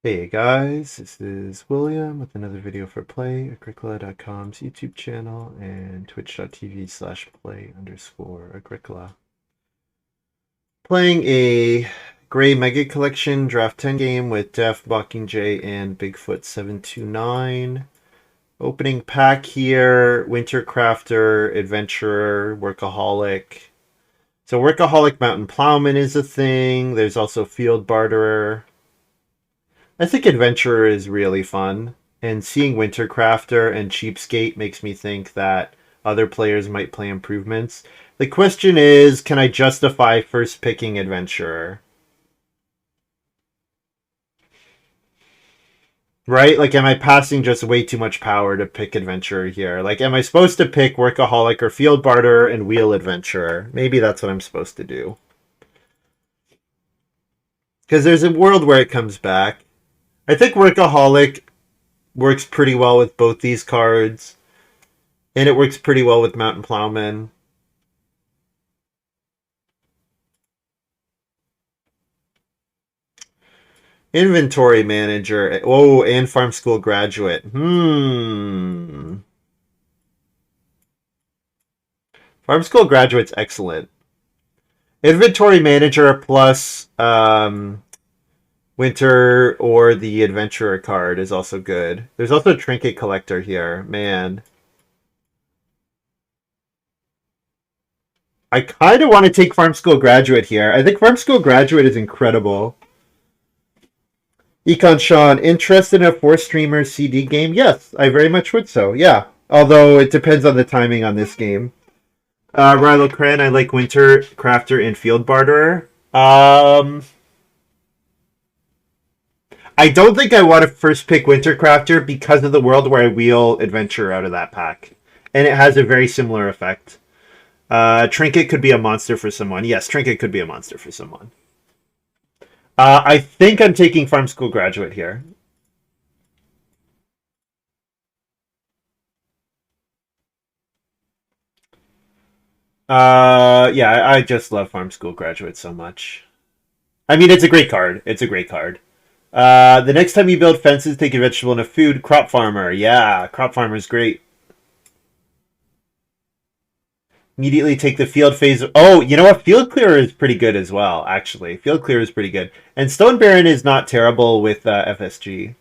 Hey guys, this is William with another video for Play-agricola.com's YouTube channel and twitch.tv/play_agricola. Playing a Graey Mega Collection Draft 10 game with Def, Mockingjay, and Bigfoot729. Opening pack here, Winter Crafter, Adventurer, Workaholic. So Workaholic Mountain Plowman is a thing. There's also Field Barterer. I think Adventurer is really fun, and seeing Wintercrafter and Cheapskate makes me think that other players might play improvements. The question is, can I justify first picking Adventurer? Right? Like, am I passing just way too much power to pick Adventurer here? Like, am I supposed to pick Workaholic or Field Barter and Wheel Adventurer? Maybe that's what I'm supposed to do. Because there's a world where it comes back. I think Workaholic works pretty well with both these cards. And it works pretty well with Mountain Plowman. Inventory Manager. Oh, and Farm School Graduate. Farm School Graduate's excellent. Inventory Manager plus Winter or the Adventurer card is also good. There's also a Trinket Collector here. Man. I kind of want to take Farm School Graduate here. I think Farm School Graduate is incredible. Econ Sean, interested in a 4-streamer CD game? Yes, I very much would so, yeah. Although it depends on the timing on this game. Rilo Kren, I like Winter Crafter and Field Barterer. I don't think I want to first pick Winter Crafter because of the world where I wheel Adventure out of that pack. And it has a very similar effect. Trinket could be a monster for someone. Yes, Trinket could be a monster for someone. I think I'm taking Farm School Graduate here. Yeah, I just love Farm School Graduate so much. I mean, it's a great card. It's a great card. The next time you build fences, take a vegetable and a food. Crop Farmer. Yeah, Crop Farmer is great. Immediately take the field phase. Oh, you know what? Field Clearer is pretty good as well, actually. Field Clearer is pretty good. And Stone Baron is not terrible with FSG.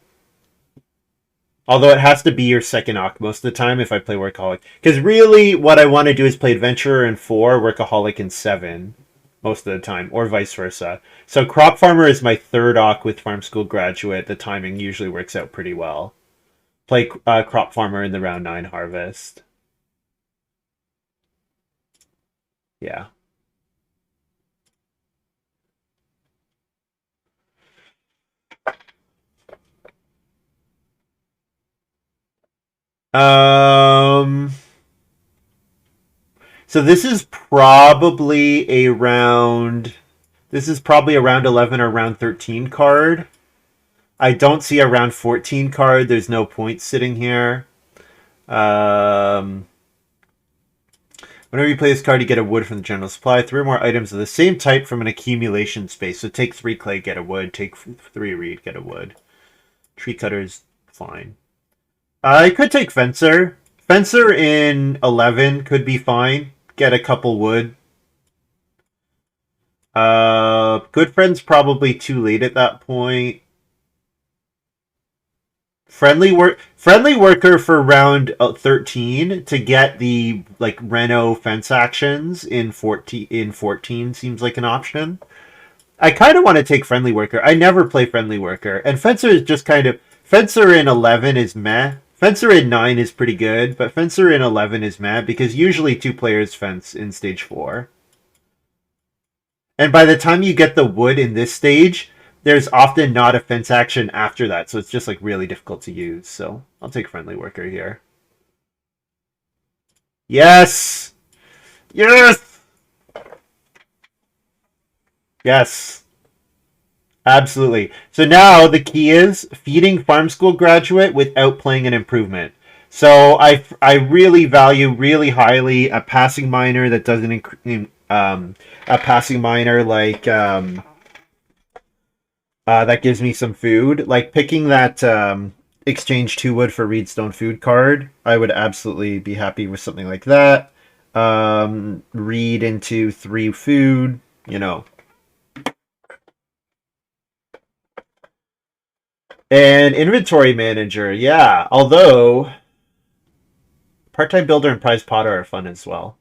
Although it has to be your second Ock most of the time if I play Workaholic. Because really, what I want to do is play Adventurer in 4, Workaholic in 7 most of the time, or vice versa. So Crop Farmer is my third Ock with Farm School Graduate. The timing usually works out pretty well. Play Crop Farmer in the round 9 harvest. Yeah. So this is probably a round... This is probably a round 11 or round 13 card. I don't see a round 14 card. There's no points sitting here. Whenever you play this card, you get a wood from the general supply. 3 more items of the same type from an accumulation space. So take 3 clay, get a wood. Take 3 reed, get a wood. Tree cutter's fine. I could take Fencer. Fencer in 11 could be fine. Get a couple wood. Good Friend's probably too late at that point. Friendly Worker for round 13 to get the like Reno fence actions in 14 seems like an option. I kind of want to take Friendly Worker. I never play Friendly Worker, and Fencer is just kind of Fencer in 11 is meh. Fencer in 9 is pretty good, but Fencer in 11 is meh because usually 2 players fence in stage 4. And by the time you get the wood in this stage, there's often not a fence action after that, so it's just like really difficult to use. So I'll take Friendly Worker here. Yes! Yes! Yes! Absolutely. So now the key is feeding Farm School Graduate without playing an improvement. So I really value really highly a passing miner that doesn't a passing miner like That gives me some food. Like picking that exchange 2 wood for Reedstone food card, I would absolutely be happy with something like that. Reed into 3 food, you know. And inventory manager, yeah. Although part-time builder and prize potter are fun as well.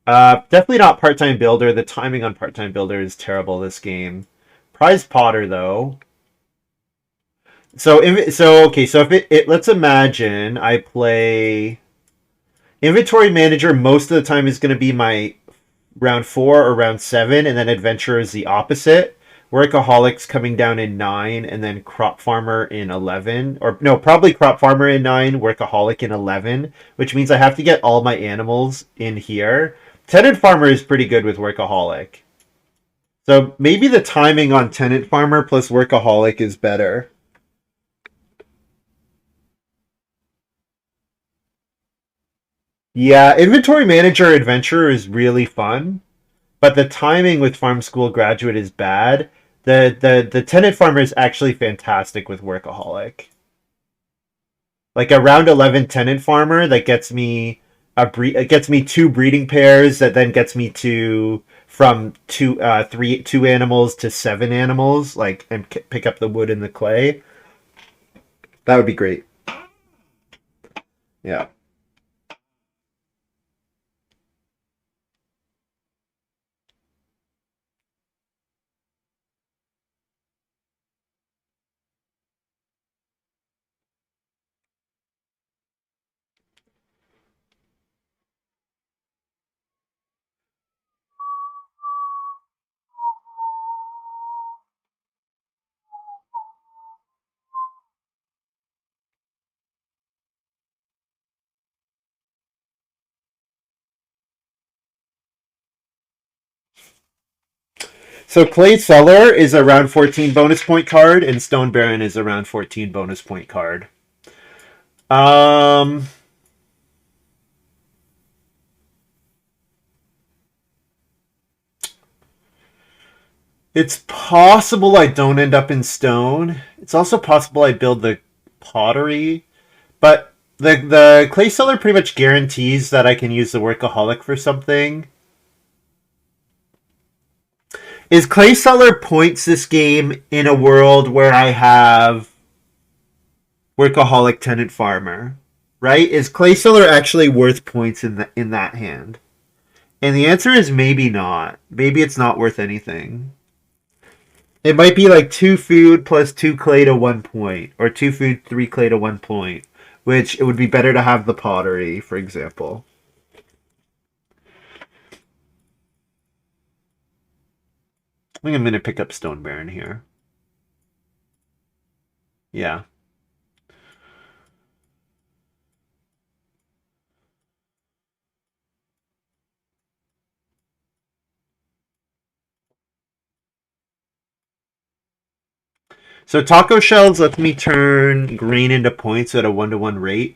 Definitely not part-time builder. The timing on part-time builder is terrible this game. Prize potter though. So okay. So if let's imagine I play inventory manager. Most of the time is going to be my round 4 or round 7, and then adventurer is the opposite. Workaholics coming down in 9, and then crop farmer in 11, or no, probably crop farmer in 9, workaholic in 11, which means I have to get all my animals in here. Tenant farmer is pretty good with workaholic. So maybe the timing on tenant farmer plus workaholic is better. Yeah, inventory manager adventurer is really fun, but the timing with farm school graduate is bad. The tenant farmer is actually fantastic with workaholic. Like a round 11 tenant farmer that gets me it gets me 2 breeding pairs that then gets me to from 2 animals to 7 animals, like, and pick up the wood and the clay. That would be great. Yeah. So Clay Seller is a round 14 bonus point card, and Stone Baron is a round 14 bonus point card. Um, it's possible I don't end up in stone. It's also possible I build the pottery, but the clay seller pretty much guarantees that I can use the workaholic for something. Is clay seller points this game in a world where I have workaholic tenant farmer? Right? Is clay seller actually worth points in that hand? And the answer is maybe not. Maybe it's not worth anything. It might be like 2 food plus 2 clay to 1 point, or 2 food, 3 clay to 1 point, which it would be better to have the pottery, for example. I think I'm going to pick up Stone Baron here. Yeah. So taco shells lets me turn grain into points at a 1-to-1 rate,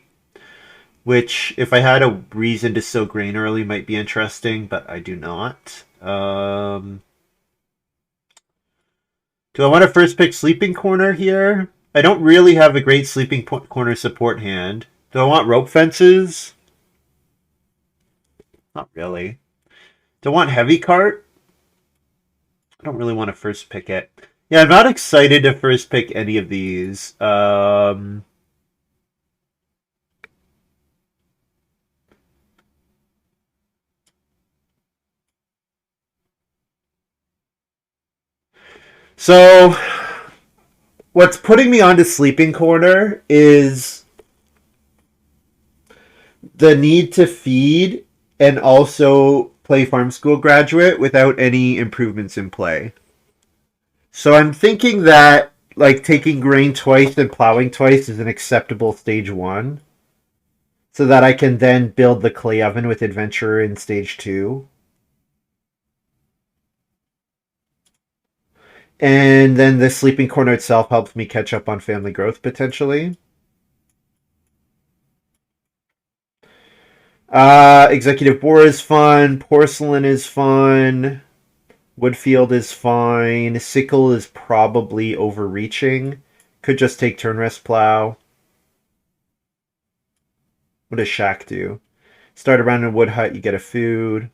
which, if I had a reason to sow grain early, might be interesting, but I do not. Do I want to first pick Sleeping Corner here? I don't really have a great Sleeping Corner support hand. Do I want Rope Fences? Not really. Do I want Heavy Cart? I don't really want to first pick it. Yeah, I'm not excited to first pick any of these. So, what's putting me onto Sleeping Corner is the need to feed and also play Farm School Graduate without any improvements in play. So I'm thinking that like taking grain twice and plowing twice is an acceptable stage 1, so that I can then build the clay oven with adventurer in stage 2. And then the sleeping corner itself helps me catch up on family growth potentially. Executive boar is fun. Porcelain is fun. Woodfield is fine. Sickle is probably overreaching. Could just take turn rest plow. What does Shack do? Start around in Wood Hut, you get a food.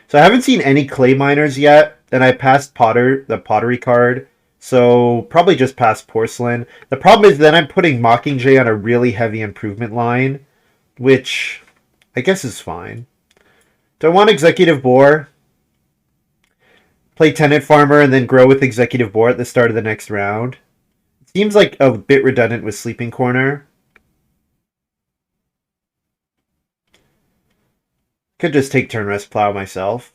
So I haven't seen any clay miners yet, and I passed the pottery card, so probably just past porcelain. The problem is then I'm putting Mockingjay on a really heavy improvement line, which I guess is fine. Do I want Executive Boar? Play Tenant Farmer and then grow with Executive Boar at the start of the next round? It seems like a bit redundant with Sleeping Corner. Could just take turn rest plow myself.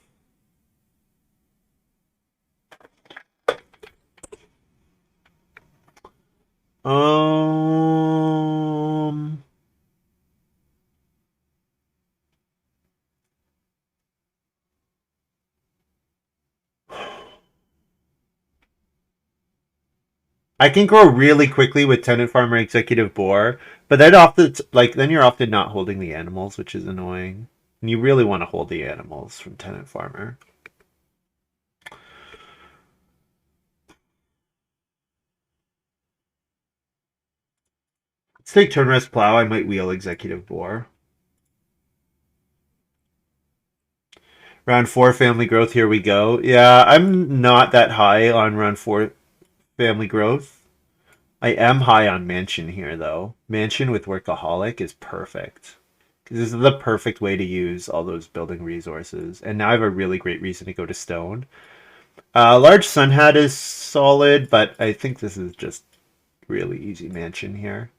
I can grow really quickly with Tenant Farmer Executive Boar, but then you're often not holding the animals, which is annoying. And you really want to hold the animals from Tenant Farmer. Let's take turn rest plow. I might wheel Executive Boar. Round 4 family growth, here we go. Yeah, I'm not that high on round 4 family growth. I am high on Mansion here, though. Mansion with Workaholic is perfect. Because this is the perfect way to use all those building resources. And now I have a really great reason to go to Stone. Large Sun Hat is solid, but I think this is just really easy Mansion here.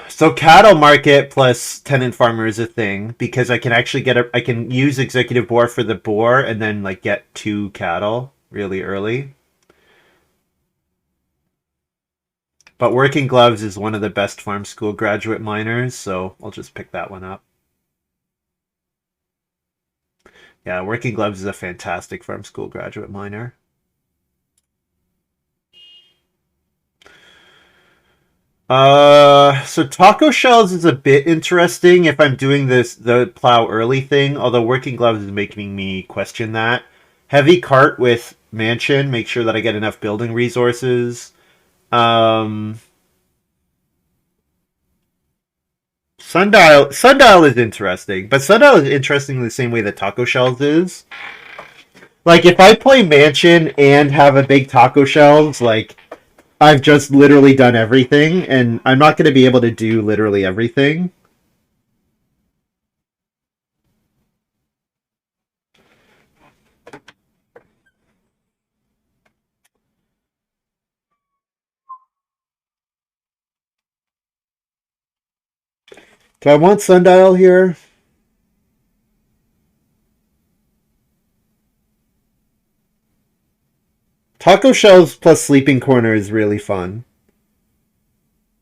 So cattle market plus tenant farmer is a thing because I can actually I can use executive boar for the boar and then like get 2 cattle really early. But working gloves is one of the best farm school graduate miners, so I'll just pick that one up. Yeah, working gloves is a fantastic farm school graduate miner. So taco shells is a bit interesting if I'm doing the plow early thing, although working gloves is making me question that. Heavy cart with mansion, make sure that I get enough building resources. Sundial is interesting, but Sundial is interesting the same way that taco shells is. Like if I play mansion and have a big taco shells, like I've just literally done everything, and I'm not going to be able to do literally everything. Do I want Sundial here? Taco shells plus sleeping corner is really fun.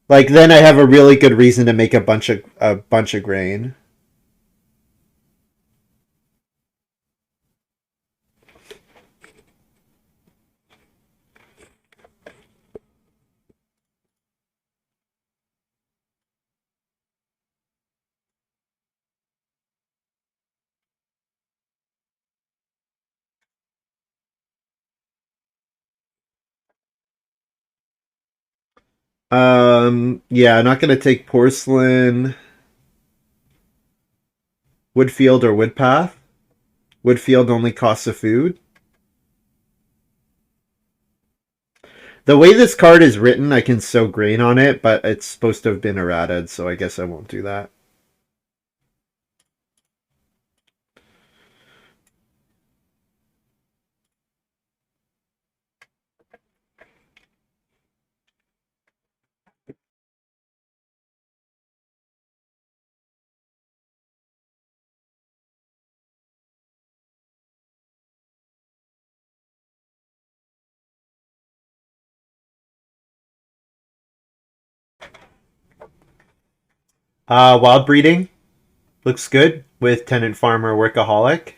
Like then I have a really good reason to make a bunch of grain. Yeah, I'm not gonna take porcelain, woodfield, or woodpath. Woodfield only costs a food. The way this card is written, I can sow grain on it, but it's supposed to have been errated, so I guess I won't do that. Wild breeding looks good with tenant farmer workaholic.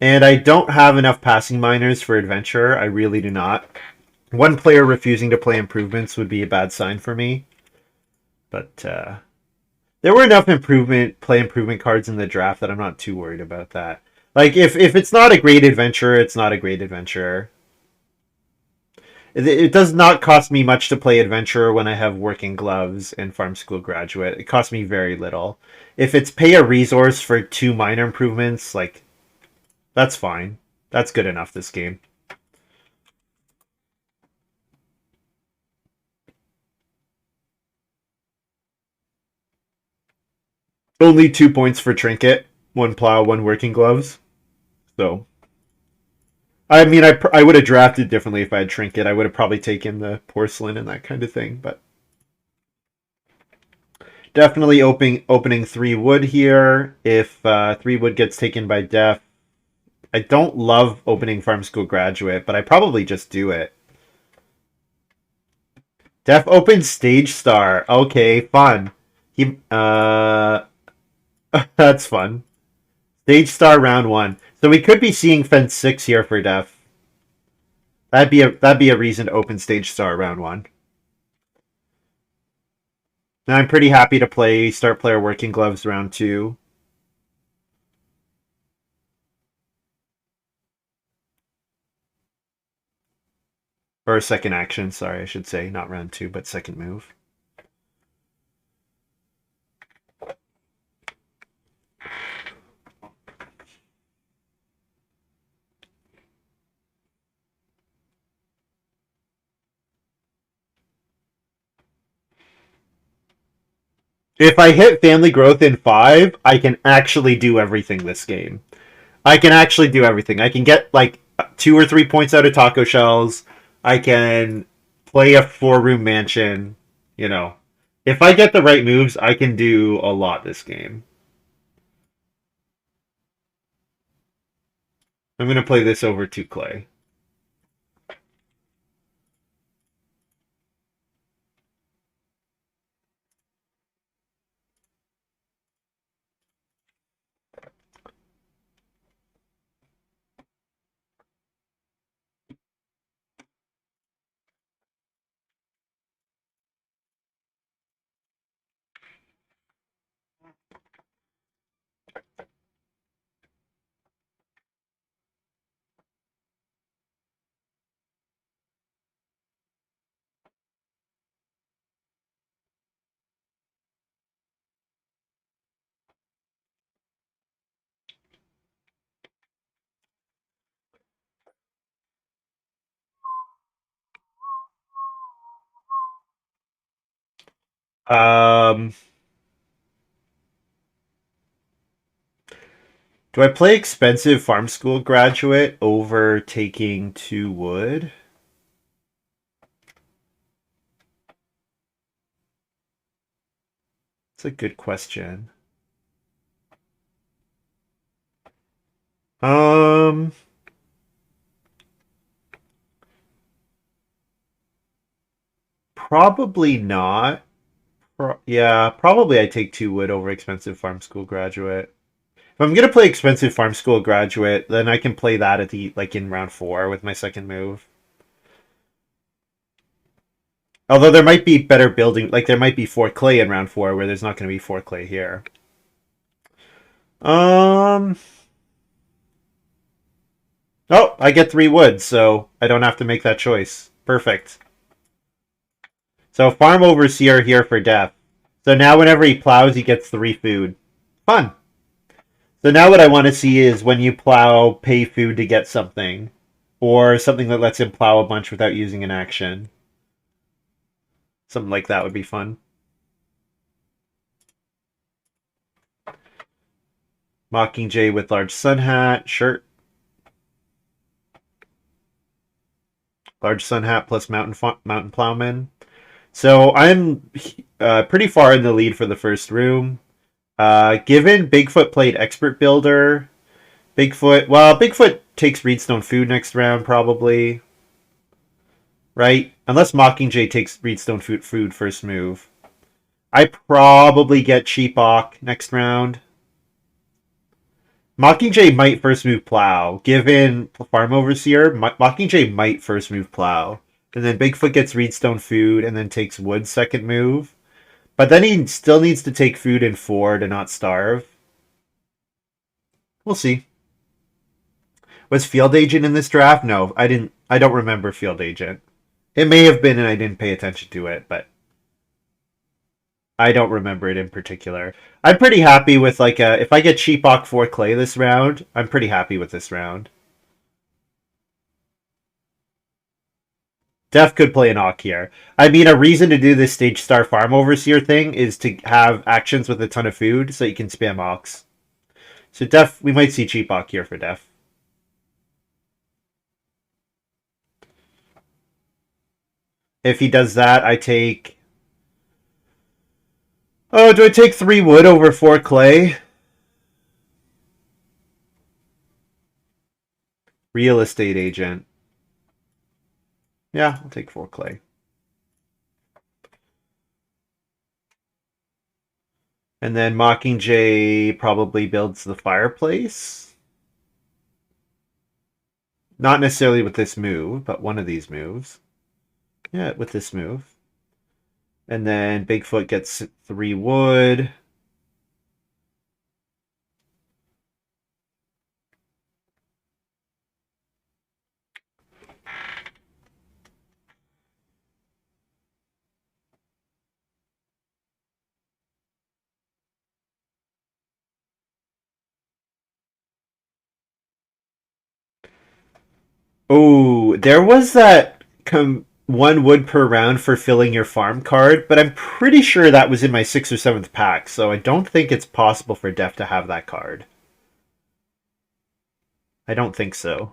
And I don't have enough passing miners for adventure. I really do not. One player refusing to play improvements would be a bad sign for me. But there were enough play improvement cards in the draft that I'm not too worried about that. Like if it's not a great adventure, it's not a great adventure. It does not cost me much to play adventure when I have working gloves and farm school graduate. It costs me very little. If it's pay a resource for 2 minor improvements, like that's fine. That's good enough this game. Only 2 points for trinket, 1 plow, 1 working gloves. So I mean, I would have drafted differently if I had trinket. I would have probably taken the porcelain and that kind of thing, but definitely opening 3 wood here. If 3 wood gets taken by def, I don't love opening farm school graduate, but I probably just do it. Def opens stage star. Okay, fun. He that's fun. Stage star round 1. So we could be seeing fence 6 here for def. That'd be a reason to open stage star round 1. And I'm pretty happy to play start player working gloves round 2. Or second action, sorry, I should say. Not round 2, but second move. If I hit family growth in 5, I can actually do everything this game. I can actually do everything. I can get like 2 or 3 points out of taco shells. I can play a 4-room mansion. You know, if I get the right moves, I can do a lot this game. I'm going to play this over 2 clay. Um, do I play expensive farm school graduate over taking 2 wood? It's a good question. Um, probably not. Yeah, probably I take 2 wood over expensive farm school graduate. If I'm gonna play expensive farm school graduate, then I can play that at the like in round 4 with my second move. Although there might be better building, like there might be 4 clay in round 4 where there's not going to be 4 clay here. Um. Oh, I get 3 wood, so I don't have to make that choice. Perfect. So farm overseer here for def. So now whenever he plows, he gets 3 food. Fun. So now what I want to see is when you plow, pay food to get something. Or something that lets him plow a bunch without using an action. Something like that would be fun. Mockingjay with large sun hat, shirt. Large sun hat plus mountain plowman. So I'm pretty far in the lead for the first room. Given Bigfoot played expert builder, Bigfoot takes Reedstone food next round probably, right? Unless Mockingjay takes Reedstone food first move. I probably get Cheapok next round. Mockingjay might first move plow. Given Farm Overseer, Mockingjay might first move plow. And then Bigfoot gets Reedstone food and then takes wood second move. But then he still needs to take food in 4 to not starve. We'll see. Was Field Agent in this draft? No, I didn't. I don't remember Field Agent. It may have been, and I didn't pay attention to it, but I don't remember it in particular. I'm pretty happy with like if I get Cheapok 4 Clay this round, I'm pretty happy with this round. Def could play an Awk here. I mean, a reason to do this Stage Star Farm Overseer thing is to have actions with a ton of food so you can spam Awks. So Def, we might see Cheapok here for Def. If he does that, I take... Oh, do I take 3 wood over 4 clay? Real estate agent. Yeah, I'll take 4 clay. And then Mockingjay probably builds the fireplace. Not necessarily with this move, but one of these moves. Yeah, with this move. And then Bigfoot gets 3 wood. Oh, there was that 1 wood per round for filling your farm card, but I'm pretty sure that was in my 6th or 7th pack, so I don't think it's possible for Def to have that card. I don't think so.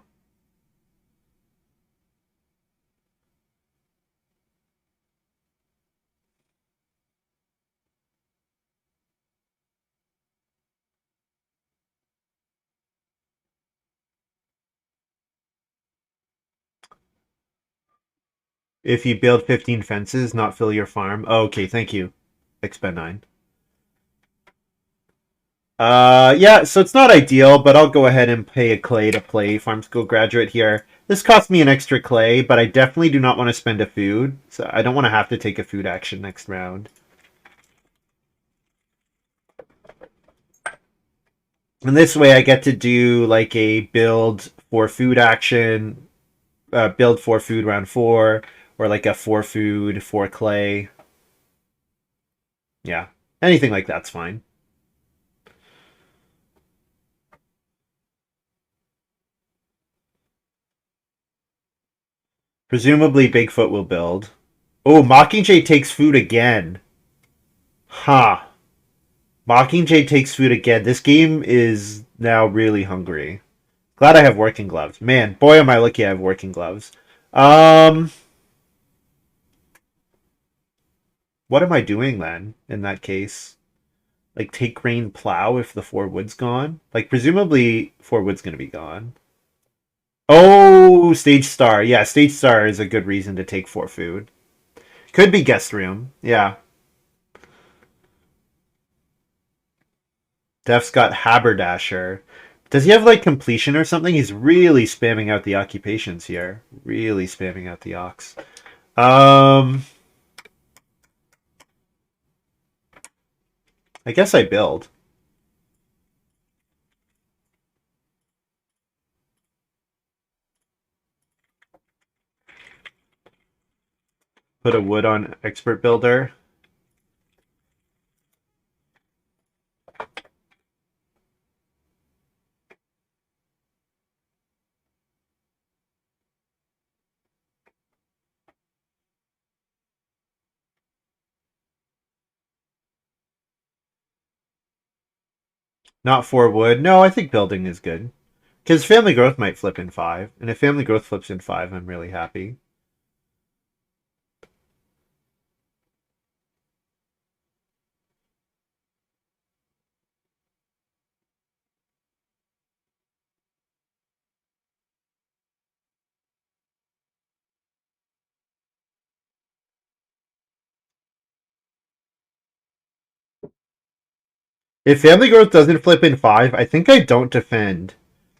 If you build 15 fences, not fill your farm. Oh, okay, thank you. Expend 9. Yeah, so it's not ideal, but I'll go ahead and pay a clay to play Farm School Graduate here. This cost me an extra clay, but I definitely do not want to spend a food, so I don't want to have to take a food action next round. And this way I get to do like a build for food action, build for food round 4, or like a 4 food, 4 clay. Yeah, anything like that's fine. Presumably Bigfoot will build. Oh, Mockingjay takes food again. Ha. Huh. Mockingjay takes food again. This game is now really hungry. Glad I have working gloves. Man, boy am I lucky I have working gloves. What am I doing then in that case? Like take rain plow if the 4 wood's gone? Like presumably 4 wood's gonna be gone. Oh, stage star. Yeah, stage star is a good reason to take 4 food. Could be guest room. Yeah. Def's got haberdasher. Does he have like completion or something? He's really spamming out the occupations here. Really spamming out the ox. I guess I build. Put a wood on expert builder. Not 4 wood. No, I think building is good. Because family growth might flip in 5. And if family growth flips in 5, I'm really happy. If family growth doesn't flip in 5, I think I don't defend.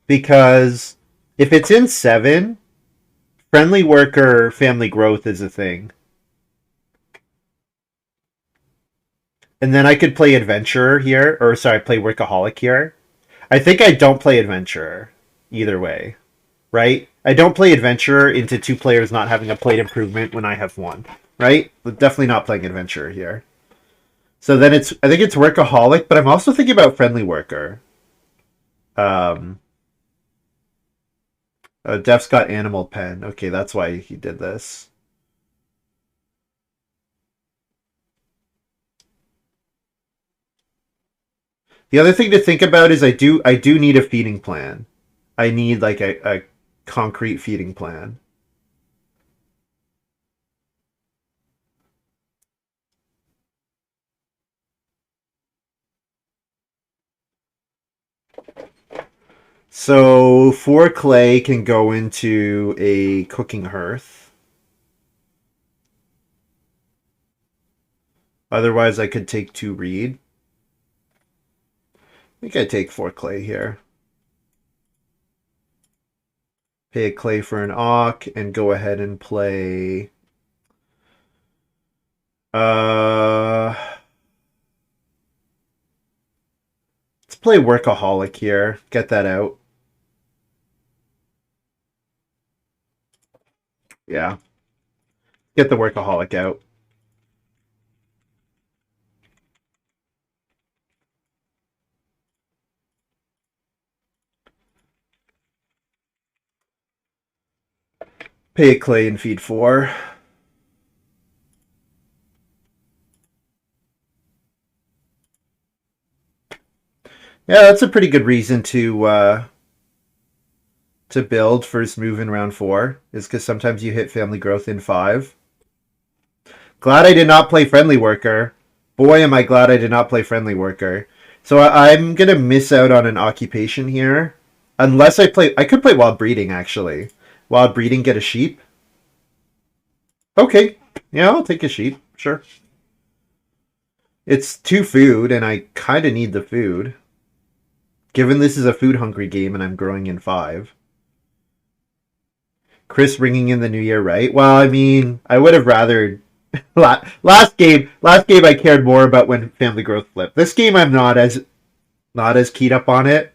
Because if it's in 7, Friendly worker family growth is a thing. And then I could play adventurer here, or sorry, play workaholic here. I think I don't play adventurer either way, right? I don't play adventurer into two players not having a plate improvement when I have one, right? But definitely not playing adventurer here. So then I think it's workaholic, but I'm also thinking about friendly worker. Um, Def's got animal pen. Okay, that's why he did this. The other thing to think about is I do need a feeding plan. I need like a concrete feeding plan. So 4 clay can go into a cooking hearth. Otherwise, I could take 2 reed. I think I take 4 clay here. Pay a clay for an awk and go ahead and play. Uh, let's play workaholic here. Get that out. Yeah, get the workaholic out. Pay a clay and feed 4. Yeah, that's a pretty good reason to build first move in round 4 is because sometimes you hit family growth in 5. Glad I did not play friendly worker. Boy, am I glad I did not play friendly worker. So I'm gonna miss out on an occupation here, unless I play. I could play wild breeding actually. Wild breeding, get a sheep. Okay, yeah, I'll take a sheep. Sure. It's 2 food, and I kind of need the food. Given this is a food hungry game and I'm growing in 5. Chris ringing in the new year, right? Well, I mean, I would have rather last game. Last game, I cared more about when family growth flipped. This game, I'm not as keyed up on it.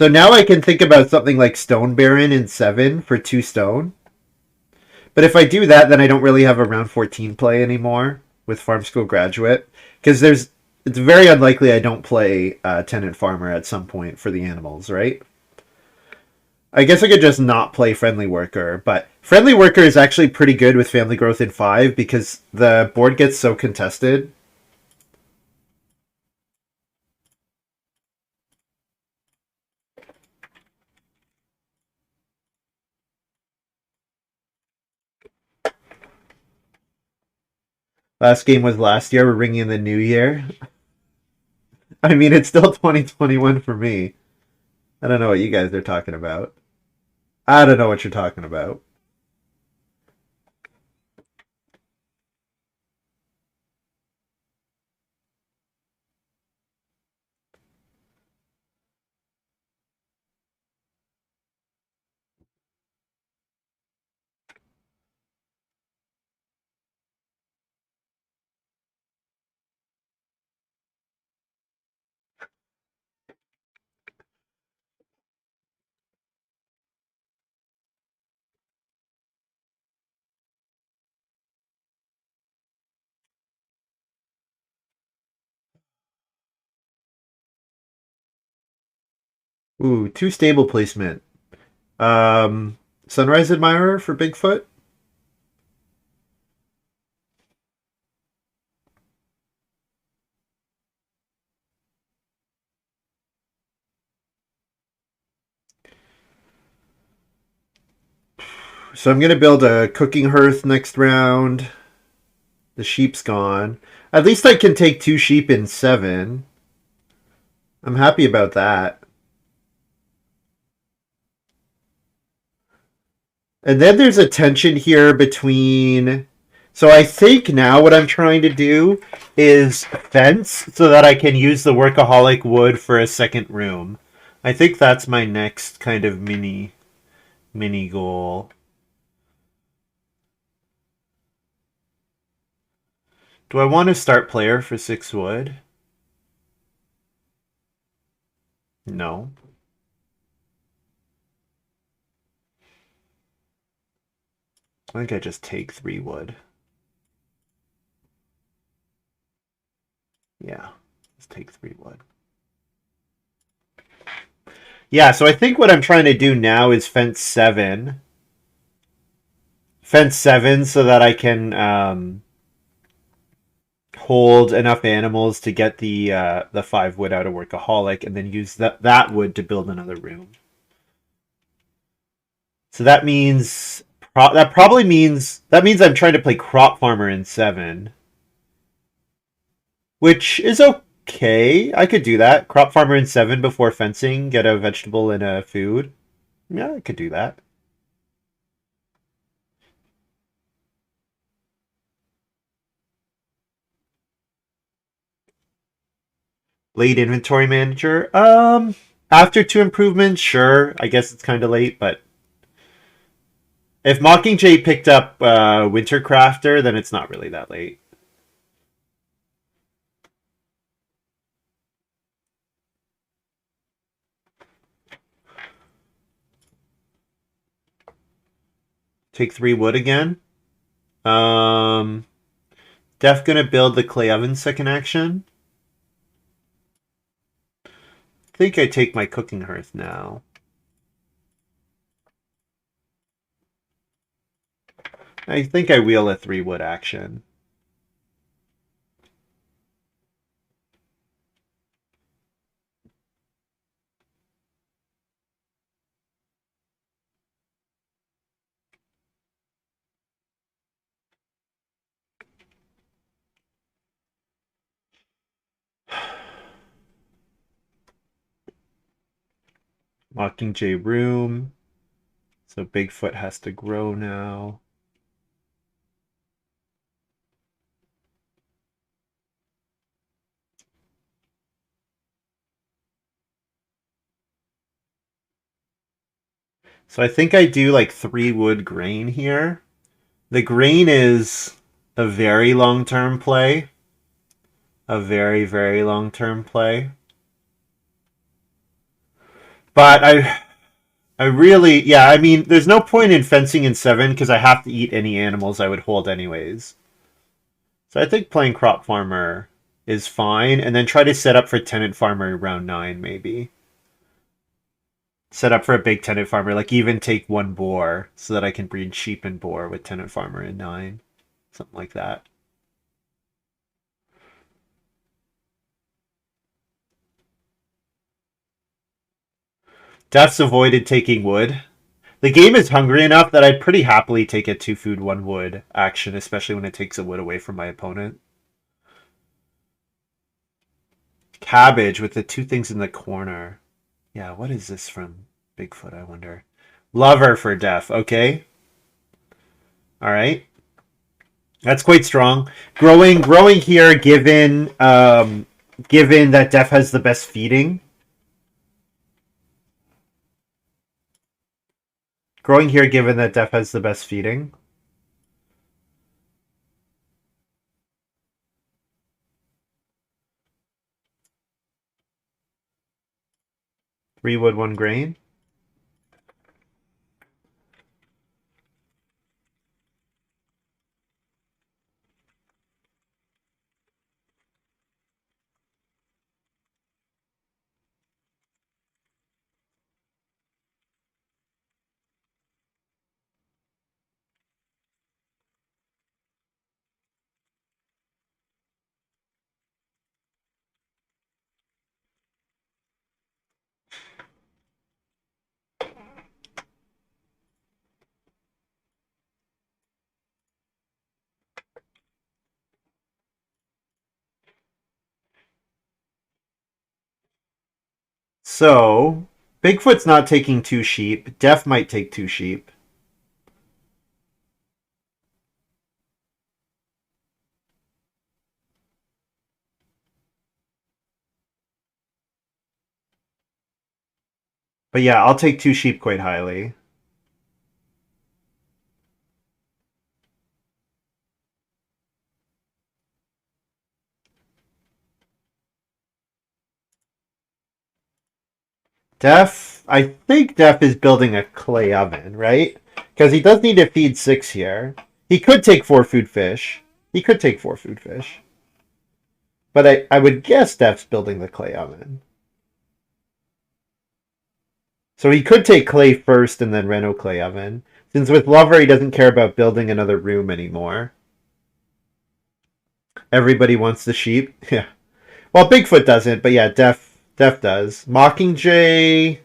So now I can think about something like Stone Baron in 7 for 2 stone. But if I do that, then I don't really have a round 14 play anymore with Farm School Graduate because it's very unlikely I don't play Tenant Farmer at some point for the animals, right? I guess I could just not play Friendly Worker, but Friendly Worker is actually pretty good with Family Growth in 5 because the board gets so contested. Last game was last year. We're ringing in the new year. I mean, it's still 2021 for me. I don't know what you guys are talking about. I don't know what you're talking about. Ooh, 2 stable placement. Sunrise Admirer for Bigfoot. So I'm gonna build a cooking hearth next round. The sheep's gone. At least I can take 2 sheep in 7. I'm happy about that. And then there's a tension here between So I think now what I'm trying to do is fence so that I can use the workaholic wood for a second room. I think that's my next kind of mini goal. Do I want to start player for 6 wood? No. I think I just take 3 wood. Yeah, just take 3 wood. Yeah, so I think what I'm trying to do now is fence 7. Fence 7 so that I can hold enough animals to get the 5 wood out of workaholic, and then use that wood to build another room. So that means that probably means I'm trying to play crop farmer in 7, which is okay. I could do that. Crop farmer in 7 before fencing, get a vegetable and a food. Yeah, I could do that. Late inventory manager. After 2 improvements, sure. I guess it's kind of late, but if Mockingjay picked up Winter Crafter, then it's not really that late. Take 3 wood again. Def gonna build the clay oven second action. I think I take my cooking hearth now. I think I wheel a 3 wood action. Mockingjay room. So Bigfoot has to grow now. So I think I do like 3 wood grain here. The grain is a very long-term play. A very, very long-term play. But I really, yeah, I mean, there's no point in fencing in 7 because I have to eat any animals I would hold anyways. So I think playing crop farmer is fine, and then try to set up for tenant farmer round 9 maybe. Set up for a big tenant farmer, like even take 1 boar so that I can breed sheep and boar with tenant farmer in 9. Something like that. Death's avoided taking wood. The game is hungry enough that I'd pretty happily take a 2 food 1 wood action, especially when it takes a wood away from my opponent. Cabbage with the 2 things in the corner. Yeah, what is this from Bigfoot, I wonder? Lover for death, okay. Alright. That's quite strong. Growing here, given that Def has the best feeding. Growing here, given that Def has the best feeding. Three wood, 1 grain. So, Bigfoot's not taking 2 sheep. Def might take 2 sheep. But yeah, I'll take 2 sheep quite highly. Def, I think Def is building a clay oven, right? Because he does need to feed 6 here. He could take 4 food fish. He could take 4 food fish. But I would guess Def's building the clay oven. So he could take clay first and then reno clay oven. Since with Lover he doesn't care about building another room anymore. Everybody wants the sheep. Yeah. Well, Bigfoot doesn't, but yeah, Def does. Mockingjay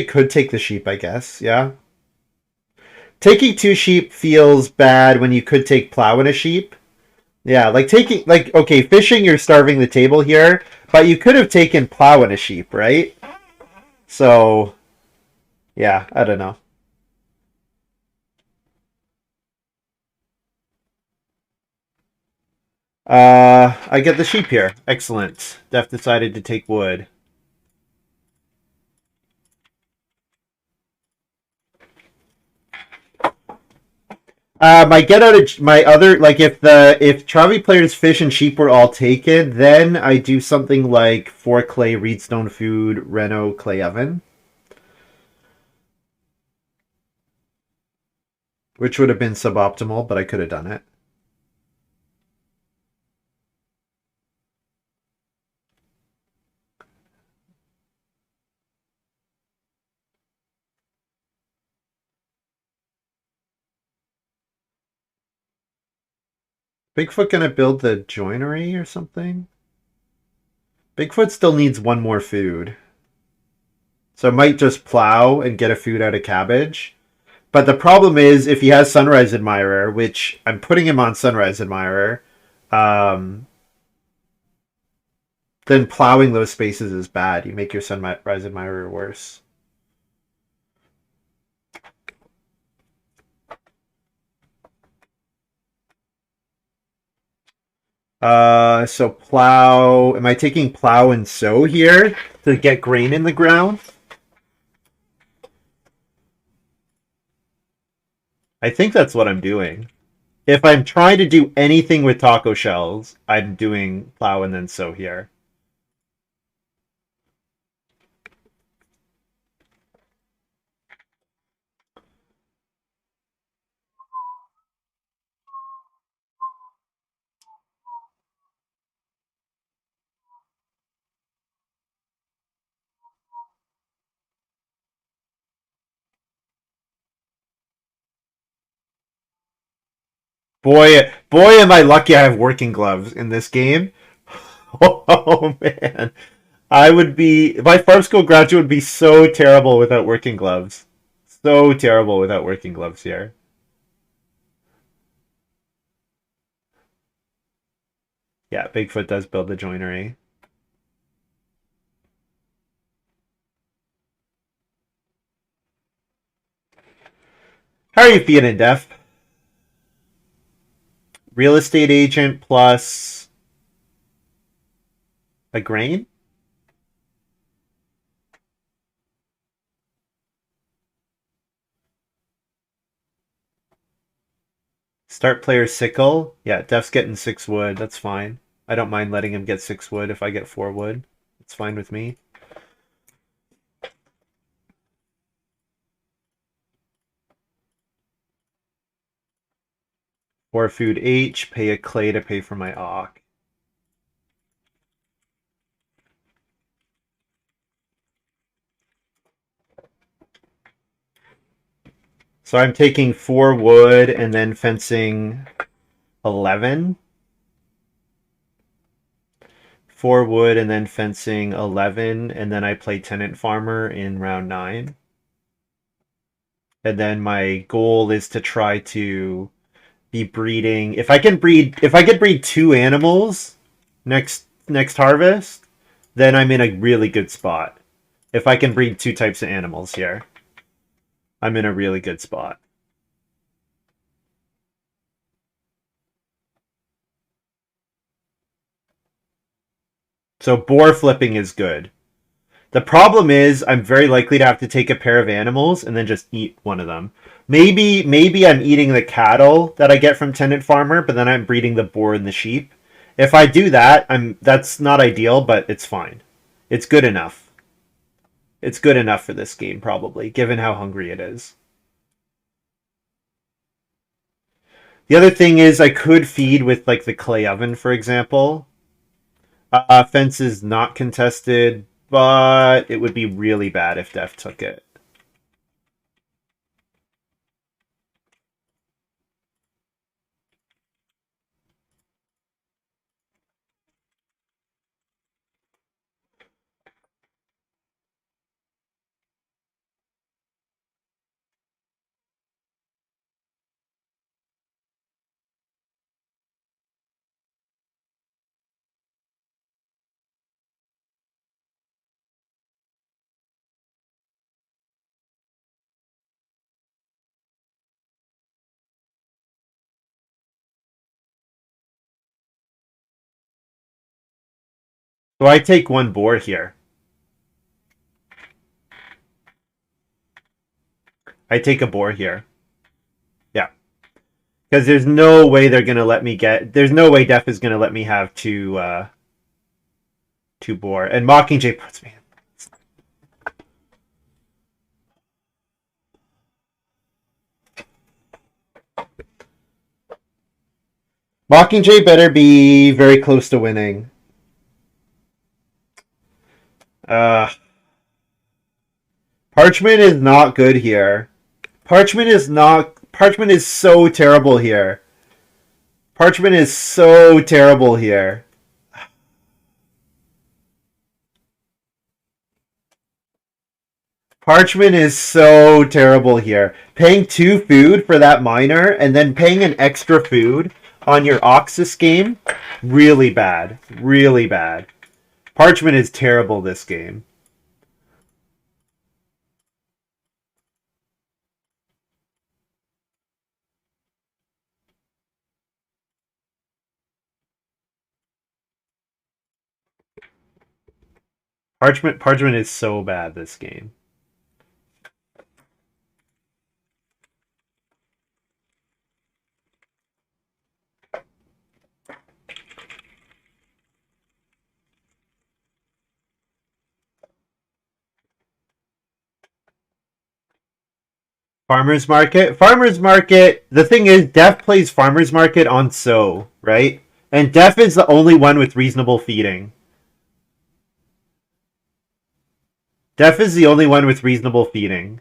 could take the sheep, I guess. Yeah. Taking 2 sheep feels bad when you could take plow and a sheep. Yeah, like taking okay, fishing you're starving the table here, but you could have taken plow and a sheep, right? So yeah, I don't know. I get the sheep here. Excellent. Def decided to take wood. My get out of my other like if Travi players fish and sheep were all taken, then I do something like 4 clay, reedstone food, reno clay oven, which would have been suboptimal, but I could have done it. Bigfoot gonna build the joinery or something? Bigfoot still needs 1 more food. So I might just plow and get a food out of cabbage. But the problem is if he has Sunrise Admirer, which I'm putting him on Sunrise Admirer, um, then plowing those spaces is bad. You make your Sunrise Admirer worse. So plow. Am I taking plow and sow here to get grain in the ground? I think that's what I'm doing. If I'm trying to do anything with taco shells, I'm doing plow and then sow here. Boy, am I lucky I have working gloves in this game. Oh man, I would be my farm school graduate would be so terrible without working gloves. So terrible without working gloves here. Yeah, Bigfoot does build the joinery. How are you feeling, Def? Real estate agent plus a grain? Start player sickle. Yeah, Def's getting 6 wood. That's fine. I don't mind letting him get 6 wood if I get 4 wood. It's fine with me. 4 food H, pay a clay to pay for my Auk. So I'm taking 4 wood and then fencing 11. 4 wood and then fencing 11, and then I play tenant farmer in round 9. And then my goal is to try to be breeding. If I could breed 2 animals next harvest, then I'm in a really good spot. If I can breed 2 types of animals here, I'm in a really good spot. So boar flipping is good. The problem is I'm very likely to have to take a pair of animals and then just eat one of them. Maybe I'm eating the cattle that I get from tenant farmer, but then I'm breeding the boar and the sheep. If I do that, that's not ideal, but it's fine. It's good enough. It's good enough for this game, probably, given how hungry it is. The other thing is I could feed with like the clay oven, for example. Fence is not contested, but it would be really bad if Def took it. So I take one boar here. I take a boar here. Yeah. Because there's no way they're going to let me get... There's no way Def is going to let me have two boar. And Mockingjay puts me in. Mockingjay better be very close to winning. Parchment is not good here. Parchment is not... Parchment is so terrible here. Parchment is so terrible here. Parchment is so terrible here. Paying 2 food for that miner and then paying an extra food on your Oxus game, really bad. Really bad. Parchment is terrible this game. Parchment is so bad this game. Farmers Market? Farmers Market, the thing is, Def plays Farmers Market on So, right? And Def is the only one with reasonable feeding. Def is the only one with reasonable feeding.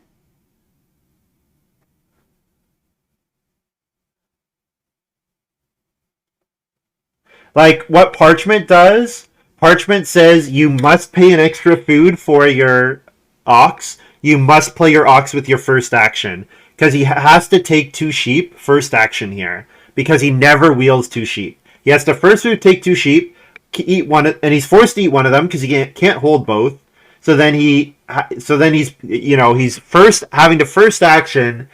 Like, what Parchment does, Parchment says you must pay an extra food for your ox. You must play your ox with your first action. Because he has to take 2 sheep first action here. Because he never wheels 2 sheep. He has to first take 2 sheep, eat one, and he's forced to eat one of them because he can't hold both. So then he's, you know, he's first having to first action.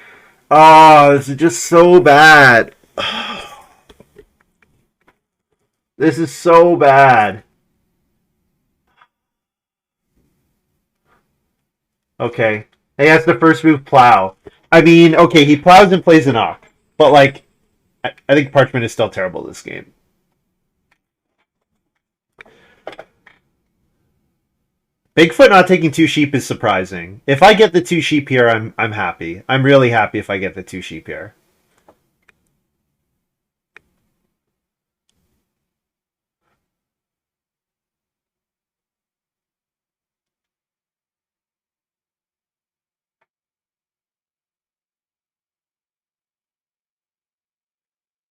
Oh, this is just so bad. This is so bad. Okay. He has the first move plow. I mean, okay, he plows and plays an ox. But, like, I think Parchment is still terrible this game. Bigfoot not taking 2 sheep is surprising. If I get the 2 sheep here, I'm happy. I'm really happy if I get the 2 sheep here.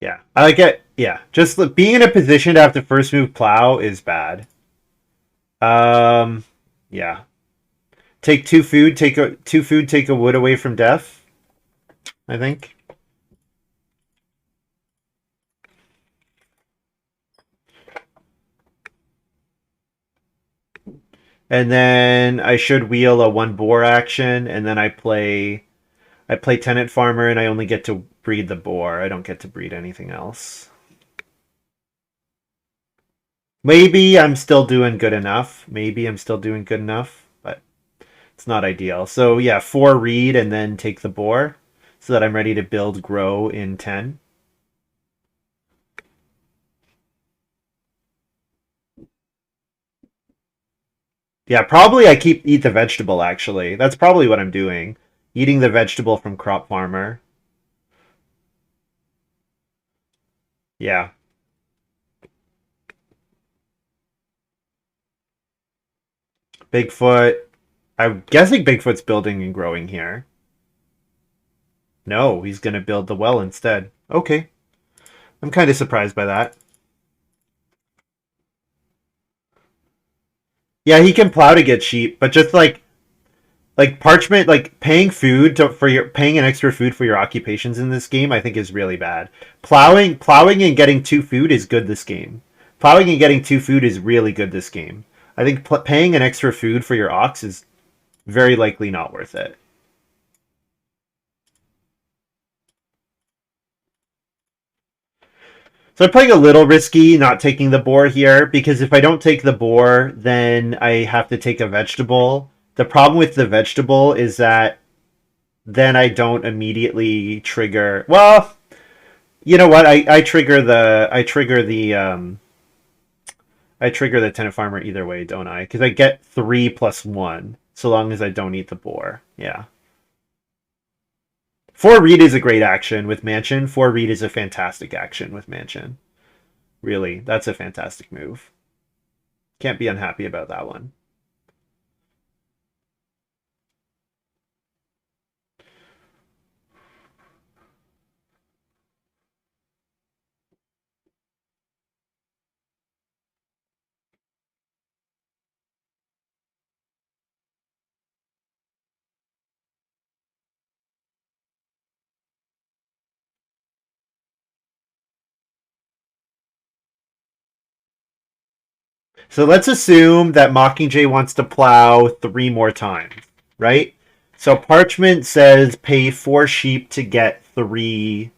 Yeah, I like it. Yeah, just being in a position to have to first move plow is bad. Yeah. Take 2 food. Take a 2 food. Take a wood away from Def. I think. And then I should wheel a 1 boar action, and then I play tenant farmer, and I only get to breed the boar. I don't get to breed anything else. Maybe I'm still doing good enough. Maybe I'm still doing good enough. It's not ideal. So yeah, 4 reed and then take the boar so that I'm ready to build grow in 10. Yeah, probably I eat the vegetable actually. That's probably what I'm doing. Eating the vegetable from Crop Farmer. Yeah. Bigfoot. I'm guessing Bigfoot's building and growing here. No, he's going to build the well instead. Okay. I'm kind of surprised by that. Yeah, he can plow to get sheep, but just like parchment, like paying food to, for your paying an extra food for your occupations in this game, I think is really bad. Plowing and getting 2 food is good this game. Plowing and getting 2 food is really good this game. I think paying an extra food for your ox is very likely not worth it. So I'm playing a little risky not taking the boar here because if I don't take the boar, then I have to take a vegetable. The problem with the vegetable is that then I don't immediately trigger. Well, you know what? I trigger the tenant farmer either way, don't I? Because I get 3 plus 1 so long as I don't eat the boar. Yeah. 4 read is a great action with mansion. 4 read is a fantastic action with mansion. Really, that's a fantastic move. Can't be unhappy about that one. So let's assume that Mockingjay wants to plow 3 more times, right? So Parchment says pay 4 sheep to get 3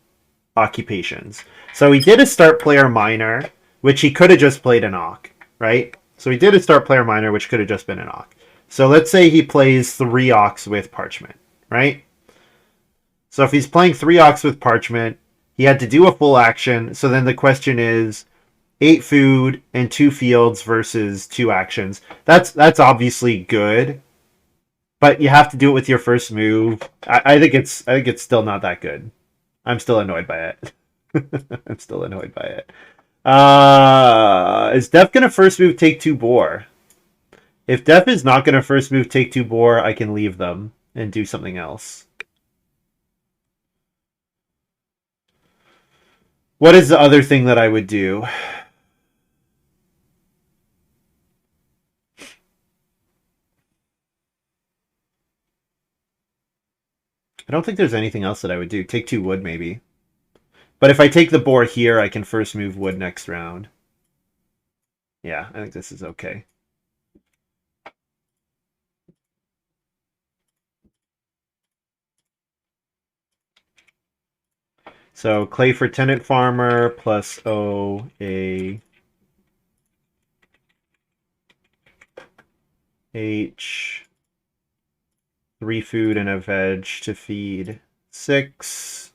occupations. So he did a start player minor, which he could have just played an Ock, right? So he did a start player minor, which could have just been an Ock. So let's say he plays 3 Ocks with Parchment, right? So if he's playing 3 Ocks with Parchment, he had to do a full action. So then the question is 8 food and 2 fields versus 2 actions. That's obviously good, but you have to do it with your first move. I think it's still not that good. I'm still annoyed by it. I'm still annoyed by it. Is Def gonna first move take 2 boar? If Def is not gonna first move take 2 boar, I can leave them and do something else. What is the other thing that I would do? I don't think there's anything else that I would do. Take 2 wood, maybe. But if I take the boar here, I can first move wood next round. Yeah, I think this is okay. So clay for tenant farmer plus O A H 3 food and a veg to feed 6.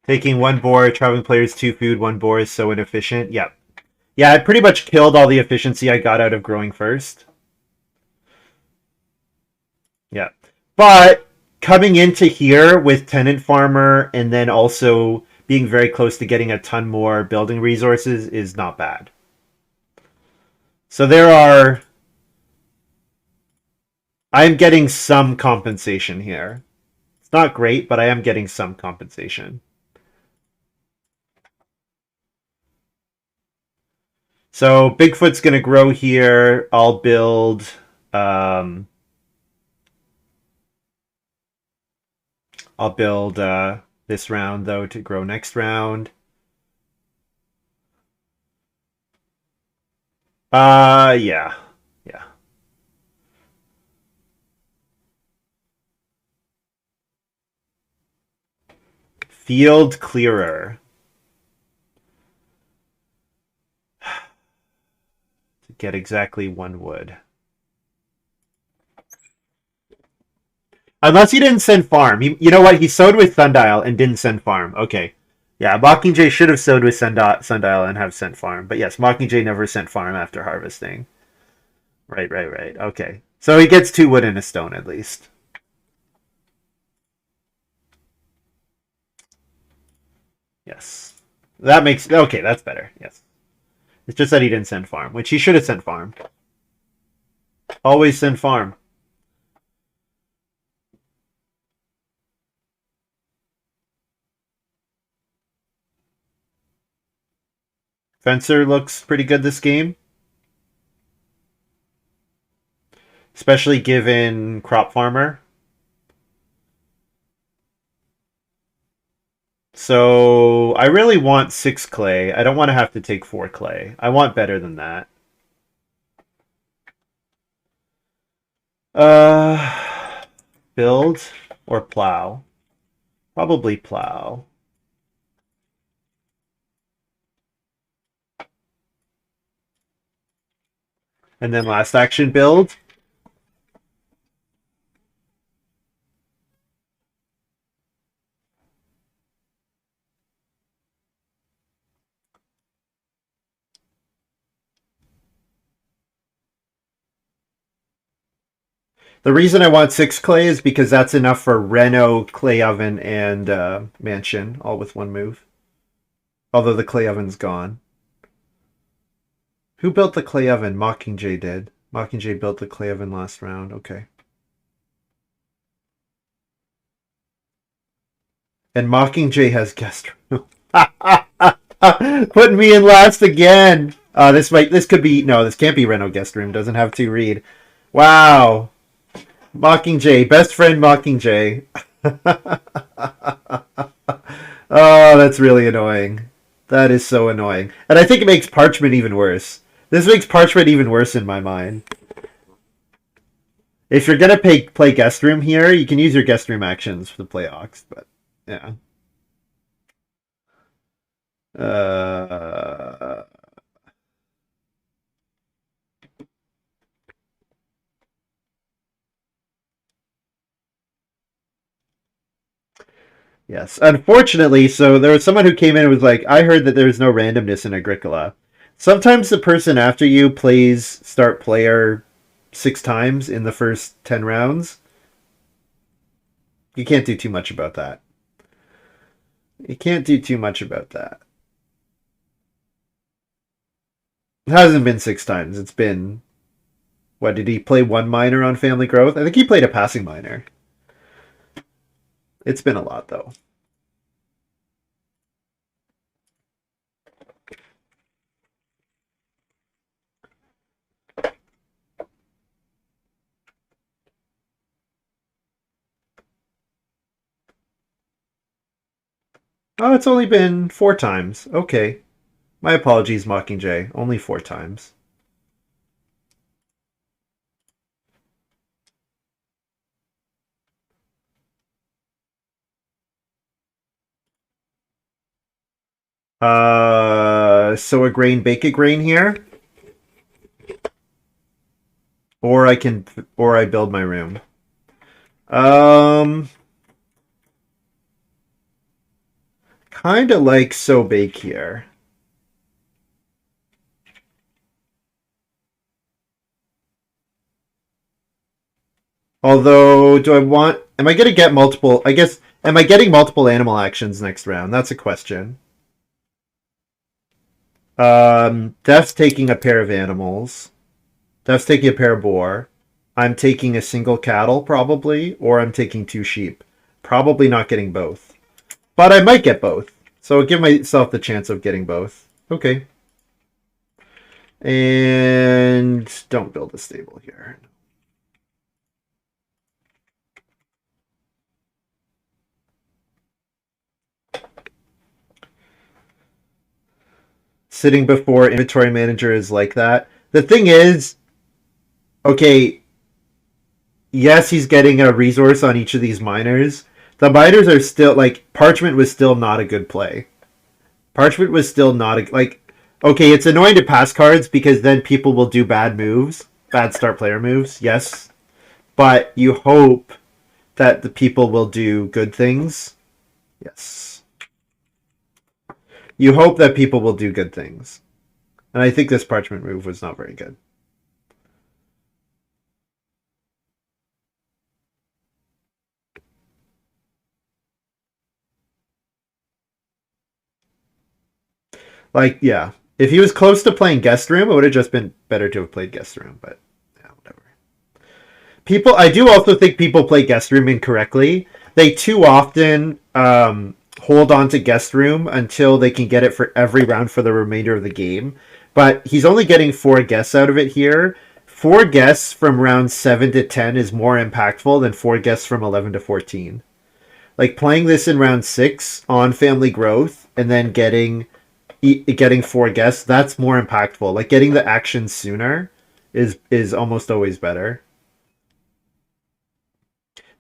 Taking 1 boar, traveling players 2 food, 1 boar is so inefficient. Yep. Yeah, I pretty much killed all the efficiency I got out of growing first. Yeah. But coming into here with tenant farmer and then also being very close to getting a ton more building resources is not bad. So I'm getting some compensation here. It's not great, but I am getting some compensation. So Bigfoot's going to grow here. I'll build um, this round though to grow next round. Yeah. Yeah. Field clearer. To get exactly 1 wood. Unless he didn't send farm. You know what? He sowed with Sundial and didn't send farm. Okay. Yeah, Mockingjay should have sowed with Sundial and have sent farm. But yes, Mockingjay never sent farm after harvesting. Right. Okay. So he gets 2 wood and a stone at least. Yes. That makes... Okay, that's better. Yes. It's just that he didn't send farm, which he should have sent farm. Always send farm. Fencer looks pretty good this game. Especially given Crop Farmer. So I really want 6 clay. I don't want to have to take 4 clay. I want better than that. Build or plow? Probably plow. And then last action build. The reason I want 6 clay is because that's enough for Reno, clay oven, and mansion, all with 1 move. Although the clay oven's gone. Who built the clay oven? Mockingjay did. Mockingjay built the clay oven last round. Okay. And Mockingjay has guest room. Putting me in last again. This could be... No, this can't be Reno guest room. Doesn't have 2 read. Wow. Mockingjay. Best friend Mockingjay. Oh, that's really annoying. That is so annoying. And I think it makes Parchment even worse. This makes Parchment even worse in my mind. If you're going to play guest room here, you can use your guest room actions for the play Ox, but yeah. Yes. Unfortunately, so there was someone who came in and was like, I heard that there's no randomness in Agricola. Sometimes the person after you plays start player 6 times in the first 10 rounds. You can't do too much about that. You can't do too much about that. It hasn't been 6 times. It's been... What, did he play 1 minor on Family Growth? I think he played a passing minor. It's been a lot, though. Oh, it's only been 4 times. Okay. My apologies, Mockingjay. Only 4 times. Sow a grain, bake a grain here. Or I build my room. Kind of like sow bake here. Although, am I going to get multiple, am I getting multiple animal actions next round? That's a question. Def's taking a pair of animals. Def's taking a pair of boar. I'm taking a single cattle, probably, or I'm taking 2 sheep. Probably not getting both. But I might get both. So I'll give myself the chance of getting both. Okay. And don't build a stable here. Sitting before inventory manager is like that. The thing is, okay, yes, he's getting a resource on each of these miners. The miters are still like Parchment was still not a good play. Parchment was still not a like. Okay, it's annoying to pass cards because then people will do bad moves, bad start player moves. Yes, but you hope that the people will do good things. Yes, you hope that people will do good things, and I think this Parchment move was not very good. Like, yeah, if he was close to playing Guest Room, it would have just been better to have played Guest Room. But yeah, whatever. People, I do also think people play Guest Room incorrectly. They too often hold on to Guest Room until they can get it for every round for the remainder of the game. But he's only getting 4 guests out of it here. 4 guests from round 7 to 10 is more impactful than 4 guests from 11 to 14. Like playing this in round 6 on Family Growth and then getting 4 guests, that's more impactful. Like getting the action sooner is almost always better.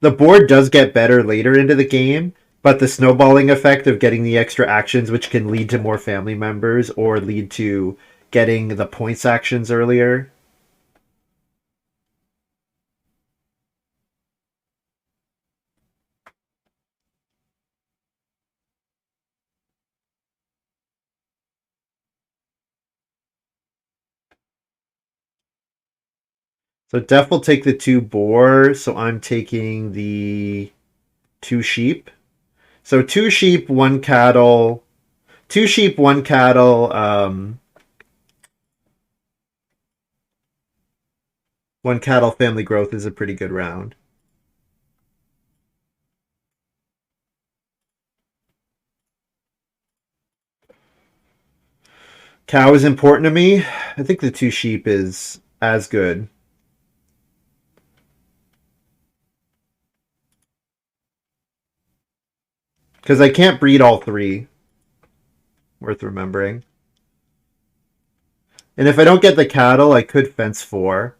The board does get better later into the game, but the snowballing effect of getting the extra actions, which can lead to more family members or lead to getting the points actions earlier. So Def will take the 2 boar, so I'm taking the 2 sheep. So 2 sheep, 1 cattle, 2 sheep, 1 cattle, 1 cattle family growth is a pretty good round. Cow is important to me. I think the 2 sheep is as good. Because I can't breed all 3. Worth remembering. And if I don't get the cattle, I could fence 4.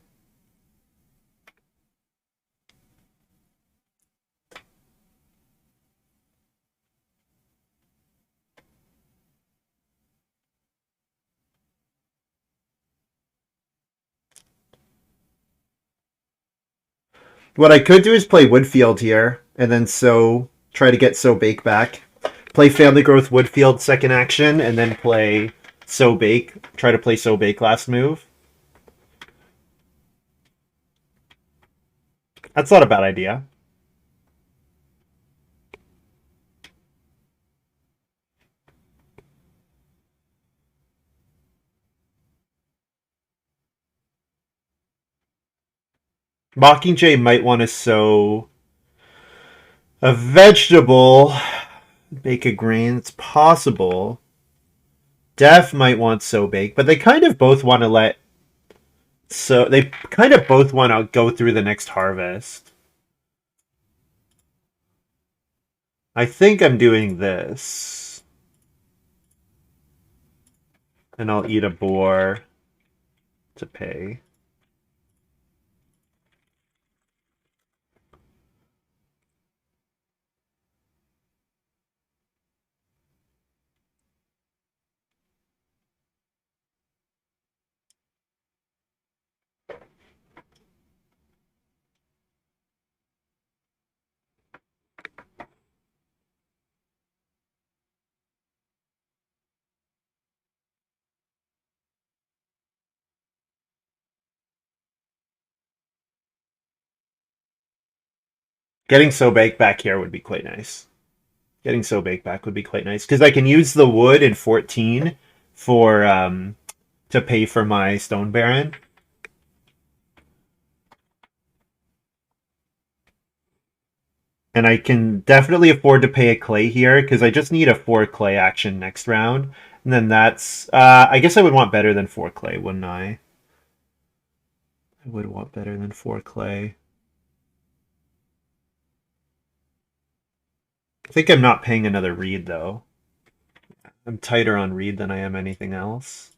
What I could do is play Woodfield here, and then try to get Bake back. Play Family Growth Woodfield second action, and then play Bake. Try to play Bake last move. That's not a bad idea. Mockingjay might want to sow a vegetable, bake a grain. It's possible. Def might want Bake, but they kind of both want to they kind of both want to go through the next harvest. I think I'm doing this. And I'll eat a boar to pay. Getting Bake back here would be quite nice. Getting Bake back would be quite nice because I can use the wood in 14 for to pay for my Stone Baron. And I can definitely afford to pay a clay here because I just need a 4 clay action next round. And then that's I guess I would want better than 4 clay, wouldn't I? I would want better than 4 clay. I think I'm not paying another read though. I'm tighter on read than I am anything else.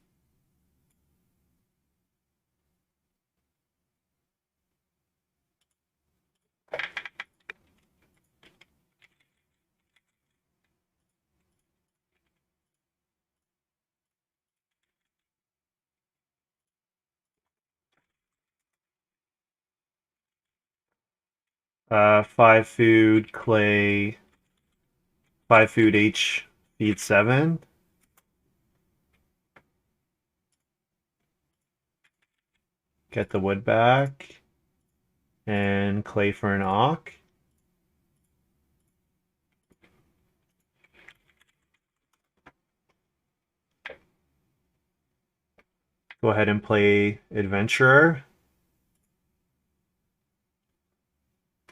5 food, clay, 5 food H, feed 7. Get the wood back. And clay for an ock. Go ahead and play Adventurer.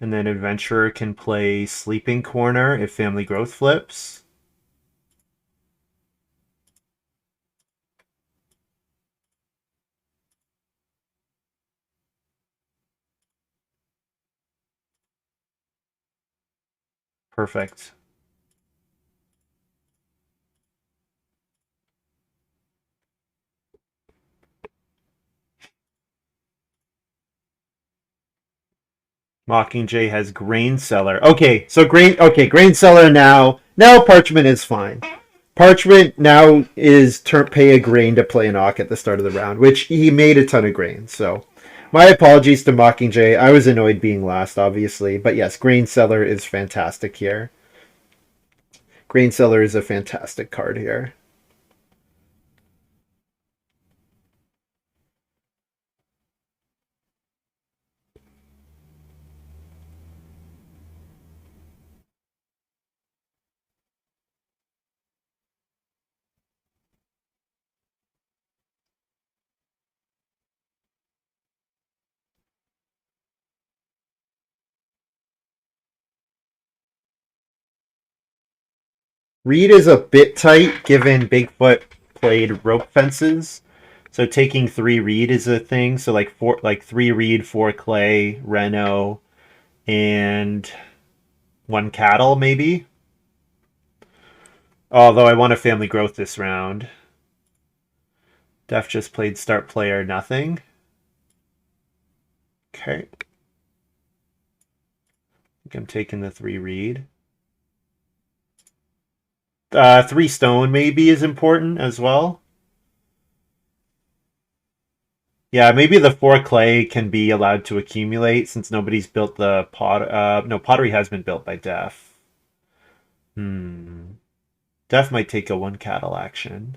And then Adventurer can play Sleeping Corner if Family Growth flips. Perfect. Mockingjay has Grain Cellar. Okay, so Grain Cellar now. Now Parchment is fine. Parchment now is pay a grain to play an Ock at the start of the round, which he made a ton of grain. So my apologies to Mockingjay. I was annoyed being last, obviously. But yes, Grain Cellar is fantastic here. Grain Cellar is a fantastic card here. Reed is a bit tight given Bigfoot played rope fences. So taking 3 Reed is a thing. So like 3 Reed, 4 clay, Reno, and 1 cattle maybe. Although I want a Family Growth this round. Def just played start player nothing. Okay. I think I'm taking the 3 Reed. 3 stone maybe is important as well. Yeah, maybe the 4 clay can be allowed to accumulate since nobody's built the pot. No, pottery has been built by Def. Def might take a 1 cattle action.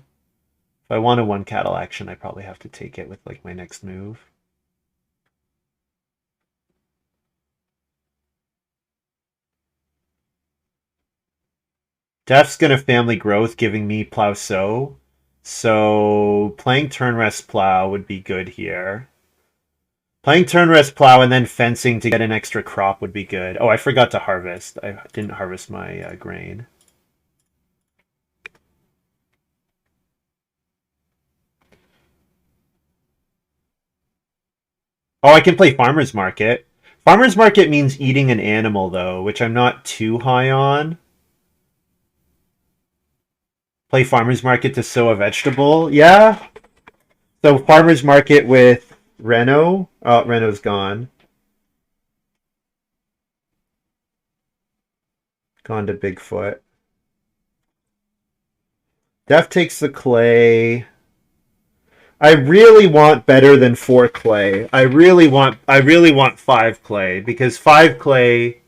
If I want a 1 cattle action, I probably have to take it with like my next move. Def's gonna Family Growth, giving me Plow Sow. So playing Turn Rest Plow would be good here. Playing Turn Rest Plow and then fencing to get an extra crop would be good. Oh, I forgot to harvest. I didn't harvest my grain. Oh, I can play Farmer's Market. Farmer's Market means eating an animal, though, which I'm not too high on. Play Farmer's Market to sow a vegetable. Yeah. So Farmer's Market with Reno. Oh, Reno's gone. Gone to Bigfoot. Def takes the clay. I really want better than 4 clay. I really want 5 clay because 5 clay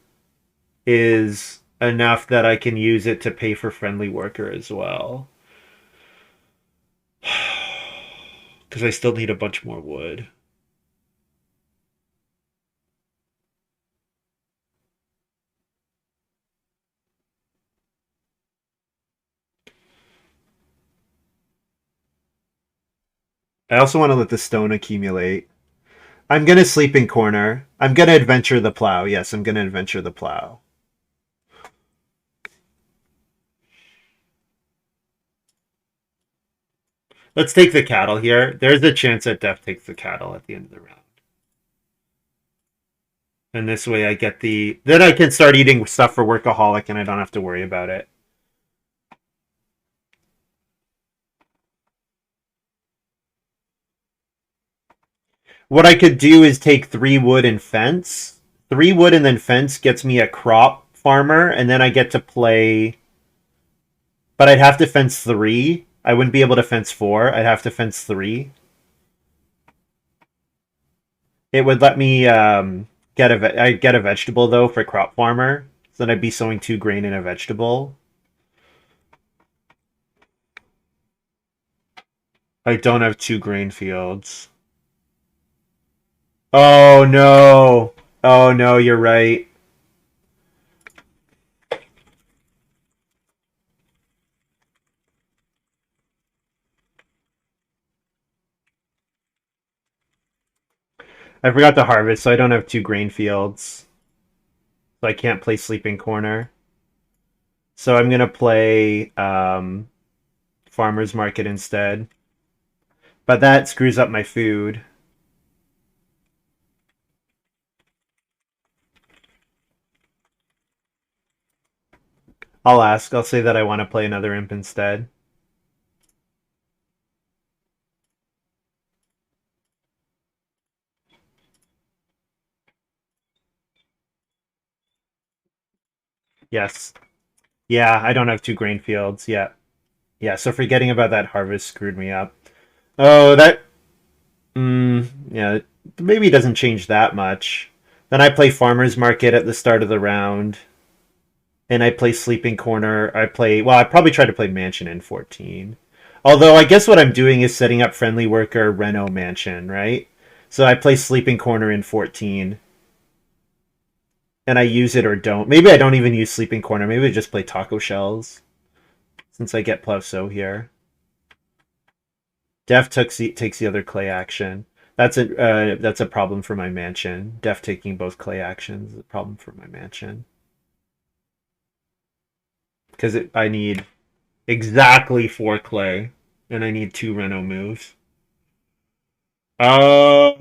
is enough that I can use it to pay for friendly worker as well. Because I still need a bunch more wood. I also want to let the stone accumulate. I'm going to Sleeping Corner. I'm going to Adventure the Plow. Yes, I'm going to Adventure the Plow. Let's take the cattle here. There's a chance that Def takes the cattle at the end of the round. And this way I get the... Then I can start eating stuff for Workaholic and I don't have to worry about it. What I could do is take 3 wood and fence. 3 wood and then fence gets me a crop farmer, and then I get to play... But I'd have to fence 3. I wouldn't be able to fence 4. I'd have to fence 3. It would let me I'd get a vegetable though for crop farmer. So then I'd be sowing 2 grain in a vegetable. I don't have 2 grain fields. Oh no. Oh no, you're right. I forgot to harvest, so I don't have 2 grain fields. So I can't play Sleeping Corner. So I'm gonna play Farmer's Market instead. But that screws up my food. I'll ask. I'll say that I want to play another imp instead. Yes. Yeah, I don't have 2 grain fields. Yeah. Yeah, so forgetting about that harvest screwed me up. Oh, that... yeah, maybe it doesn't change that much. Then I play Farmer's Market at the start of the round. And I play Sleeping Corner. Well, I probably try to play Mansion in 14. Although I guess what I'm doing is setting up Friendly Worker, Reno, Mansion, right? So I play Sleeping Corner in 14. And I use it or don't. Maybe I don't even use Sleeping Corner. Maybe I just play Taco Shells. Since I get Plowso here. Def takes the other clay action. That's a problem for my mansion. Def taking both clay actions is a problem for my mansion. Because I need exactly 4 clay. And I need 2 Reno moves. Uh,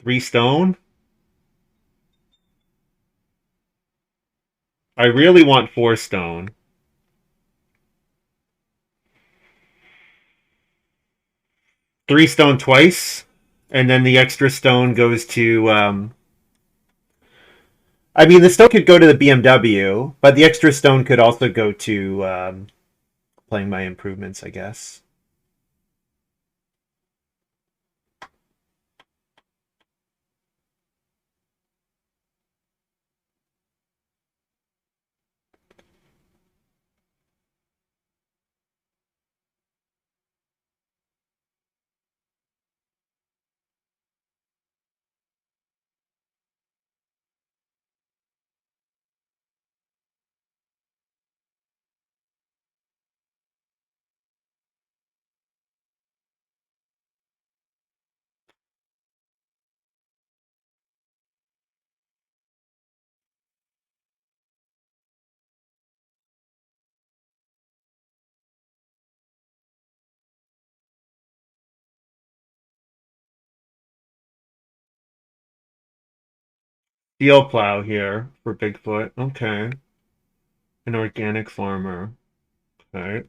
3 stone? I really want 4 stone. 3 stone twice, and then the extra stone goes to. I mean, the stone could go to the BMW, but the extra stone could also go to playing my improvements, I guess. Steel plow here for Bigfoot. Okay. An organic farmer. Okay.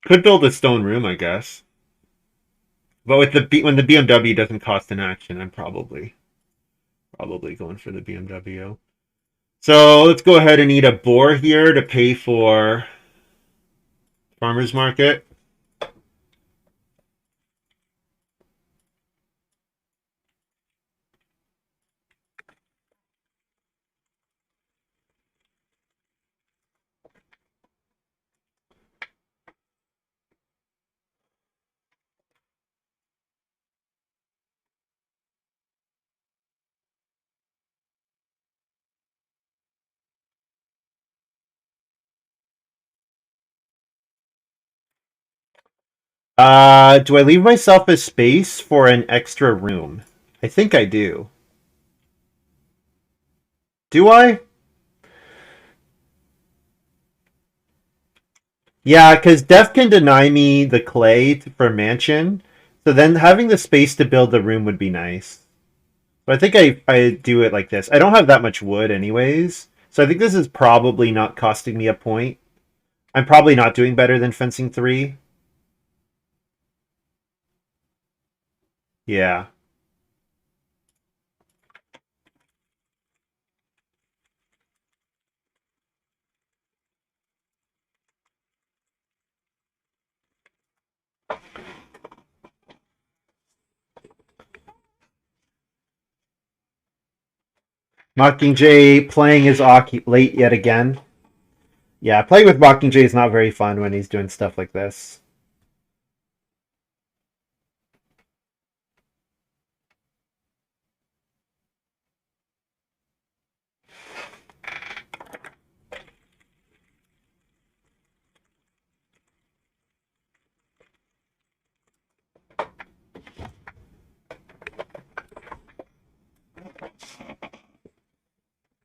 Could build a stone room, I guess. But when the BMW doesn't cost an action, I'm probably going for the BMW. So let's go ahead and eat a boar here to pay for farmer's market. Do I leave myself a space for an extra room? I think I do. Do I? Yeah, because Def can deny me the clay for mansion, so then having the space to build the room would be nice. So I think I do it like this. I don't have that much wood anyways, so I think this is probably not costing me a point. I'm probably not doing better than fencing 3. Yeah. Mockingjay playing his Aki late yet again. Yeah, playing with Mockingjay is not very fun when he's doing stuff like this.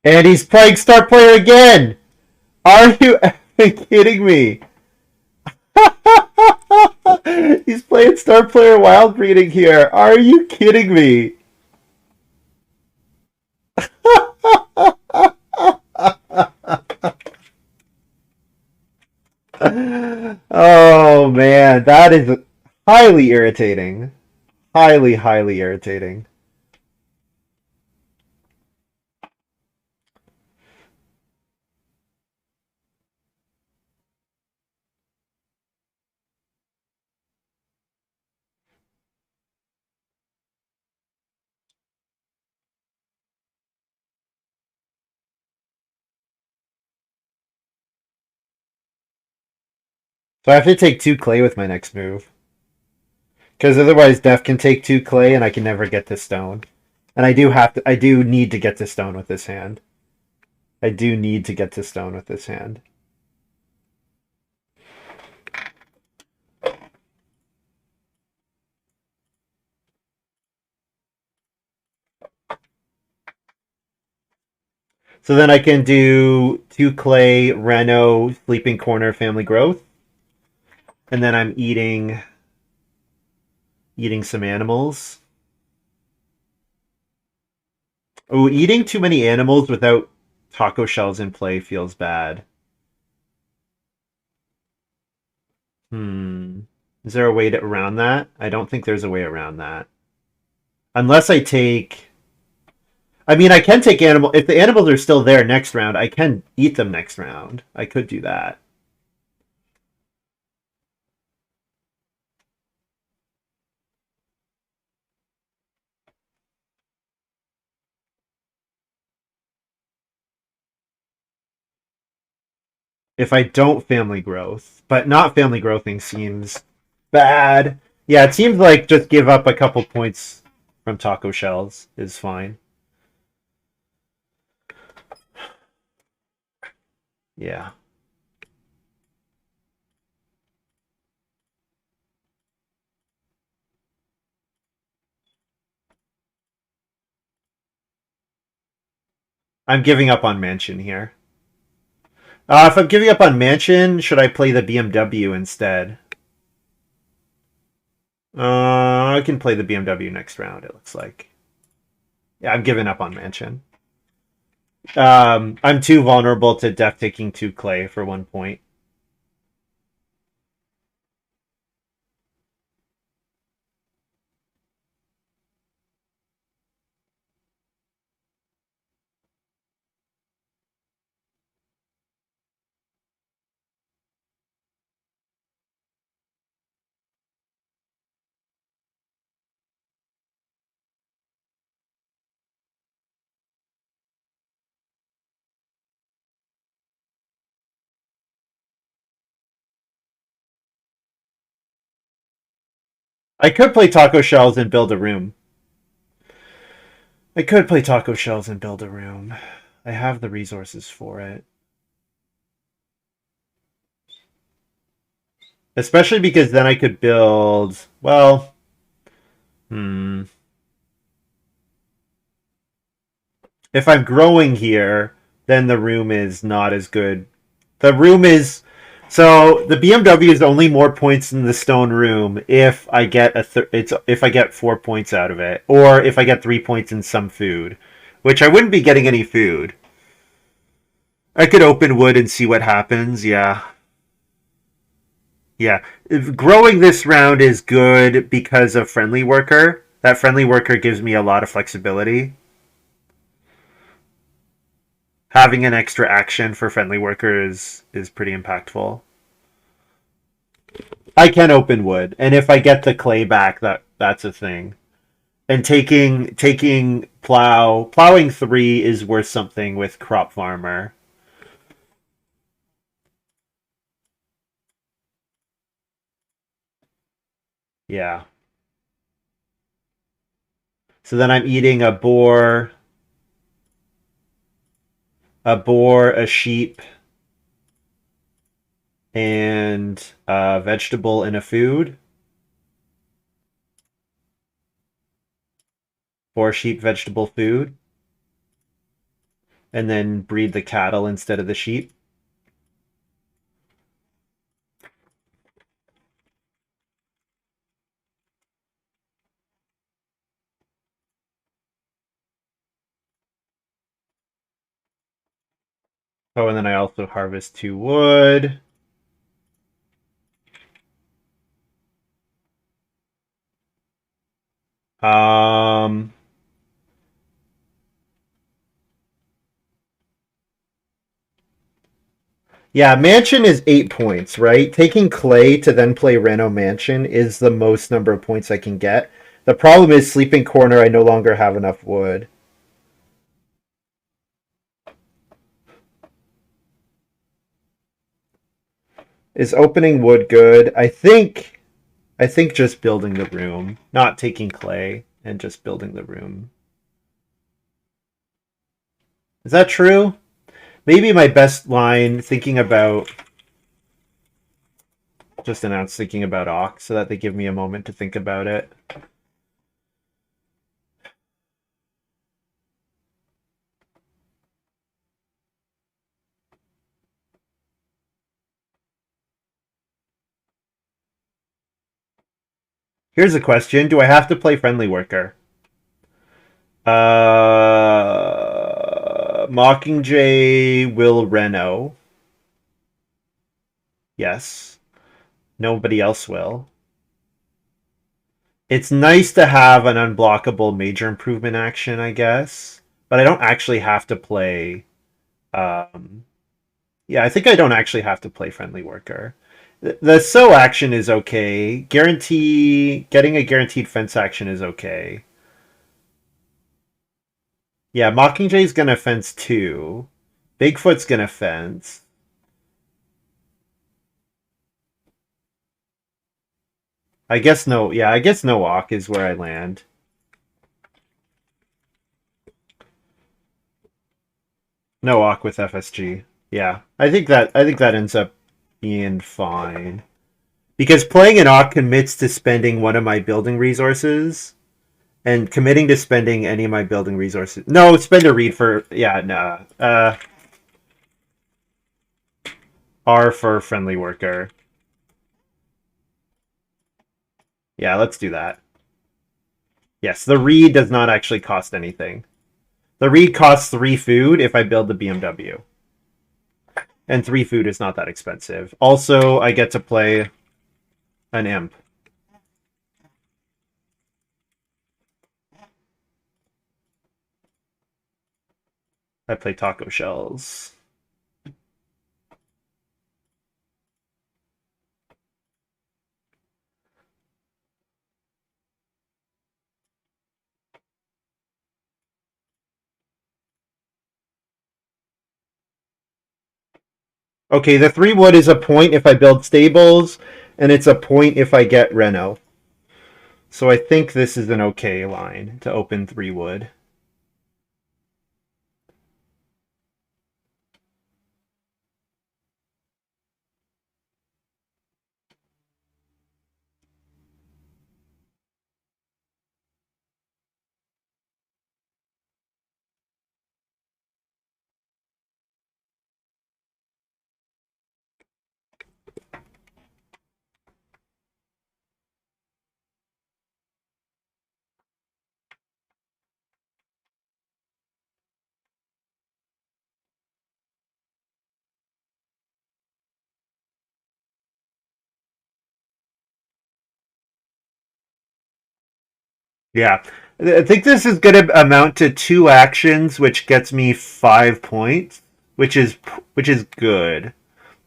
And he's playing Star Player again! Are you kidding me? He's playing Star Player Wild Breeding here. Are you kidding me? Oh man, that is highly irritating. Highly, highly irritating. So I have to take 2 clay with my next move. Because otherwise Def can take 2 clay and I can never get to stone. And I do need to get to stone with this hand. I do need to get to stone with this hand. So then I can do 2 clay, Reno, Sleeping Corner, Family Growth. And then I'm eating some animals. Oh, eating too many animals without taco shells in play feels bad. Is there a way around that? I don't think there's a way around that. Unless I take... I mean, I can take animal... If the animals are still there next round, I can eat them next round. I could do that. If I don't family growth. But not family growthing seems bad. Yeah, it seems like just give up a couple points from taco shells is fine. Yeah. I'm giving up on Mansion here. If I'm giving up on Mansion, should I play the BMW instead? I can play the BMW next round, it looks like. Yeah, I'm giving up on Mansion. I'm too vulnerable to Def taking 2 clay for 1 point. I could play taco shells and build a room. I could play taco shells and build a room. I have the resources for it. Especially because then I could build... Well... If I'm growing here, then the room is not as good. The room is... So the BMW is only more points in the stone room if I get if I get 4 points out of it, or if I get 3 points in some food, which I wouldn't be getting any food. I could open wood and see what happens. Yeah, yeah. Growing this round is good because of friendly worker. That friendly worker gives me a lot of flexibility. Having an extra action for friendly worker is pretty impactful. I can open wood, and if I get the clay back, that's a thing. And taking plowing 3 is worth something with crop farmer. Yeah. So then I'm eating a sheep, and a vegetable and a food. 4 sheep, vegetable, food, and then breed the cattle instead of the sheep. Oh, and then I also harvest 2 wood. Um, yeah, Mansion is 8 points, right? Taking Clay to then play Reno Mansion is the most number of points I can get. The problem is Sleeping Corner, I no longer have enough wood. Is opening wood good? I think just building the room, not taking Clay and just building the room. Is that true? Maybe my best line, thinking about just announce thinking about Ox so that they give me a moment to think about it. Here's a question. Do I have to play Friendly Worker? Mockingjay will Reno. Yes. Nobody else will. It's nice to have an unblockable major improvement action, I guess. But I don't actually have to play. Um, yeah, I think I don't actually have to play Friendly Worker. The sow action is okay. Getting a guaranteed fence action is okay. Yeah, Mockingjay's gonna fence too. Bigfoot's gonna fence. I guess no. Yeah, I guess no walk is where I land. No walk with FSG. Yeah, I think that ends up being fine because playing an Awk commits to spending one of my building resources, and committing to spending any of my building resources. No, spend a read for yeah. Nah. R for Friendly Worker. Yeah, let's do that. Yes, the read does not actually cost anything. The read costs 3 food if I build the BMW. And 3 food is not that expensive. Also, I get to play an imp. I play taco shells. Okay, the 3 wood is a point if I build stables, and it's a point if I get Reno. So I think this is an okay line to open 3 wood. Yeah. I think this is going to amount to 2 actions, which gets me 5 points, which is good.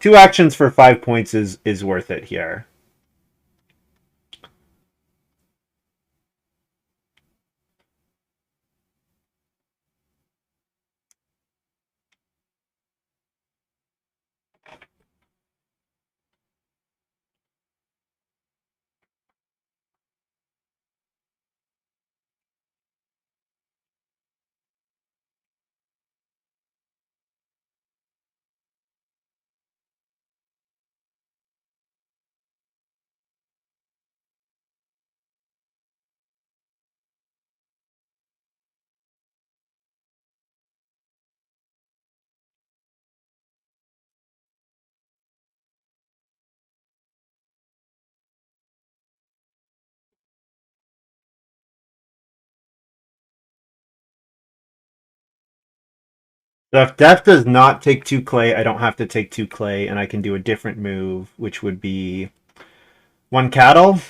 2 actions for 5 points is worth it here. So if Death does not take 2 clay, I don't have to take 2 clay, and I can do a different move, which would be 1 cattle.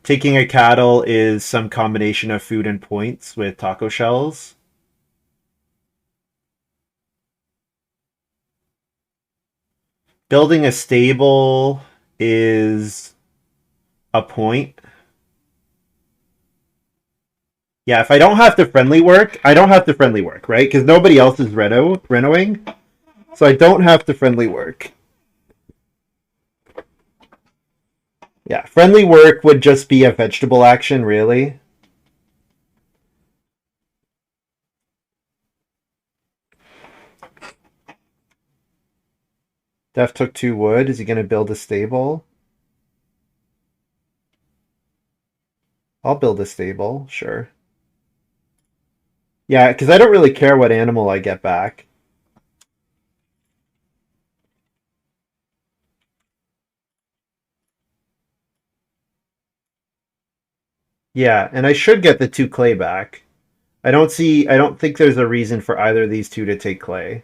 Taking a cattle is some combination of food and points with taco shells. Building a stable is a point. Yeah, if I don't have to friendly work, I don't have to friendly work, right? Because nobody else is renoing. So I don't have to friendly work. Yeah, friendly work would just be a vegetable action, really. Def took 2 wood. Is he going to build a stable? I'll build a stable, sure. Yeah, because I don't really care what animal I get back. Yeah, and I should get the 2 clay back. I don't think there's a reason for either of these two to take clay.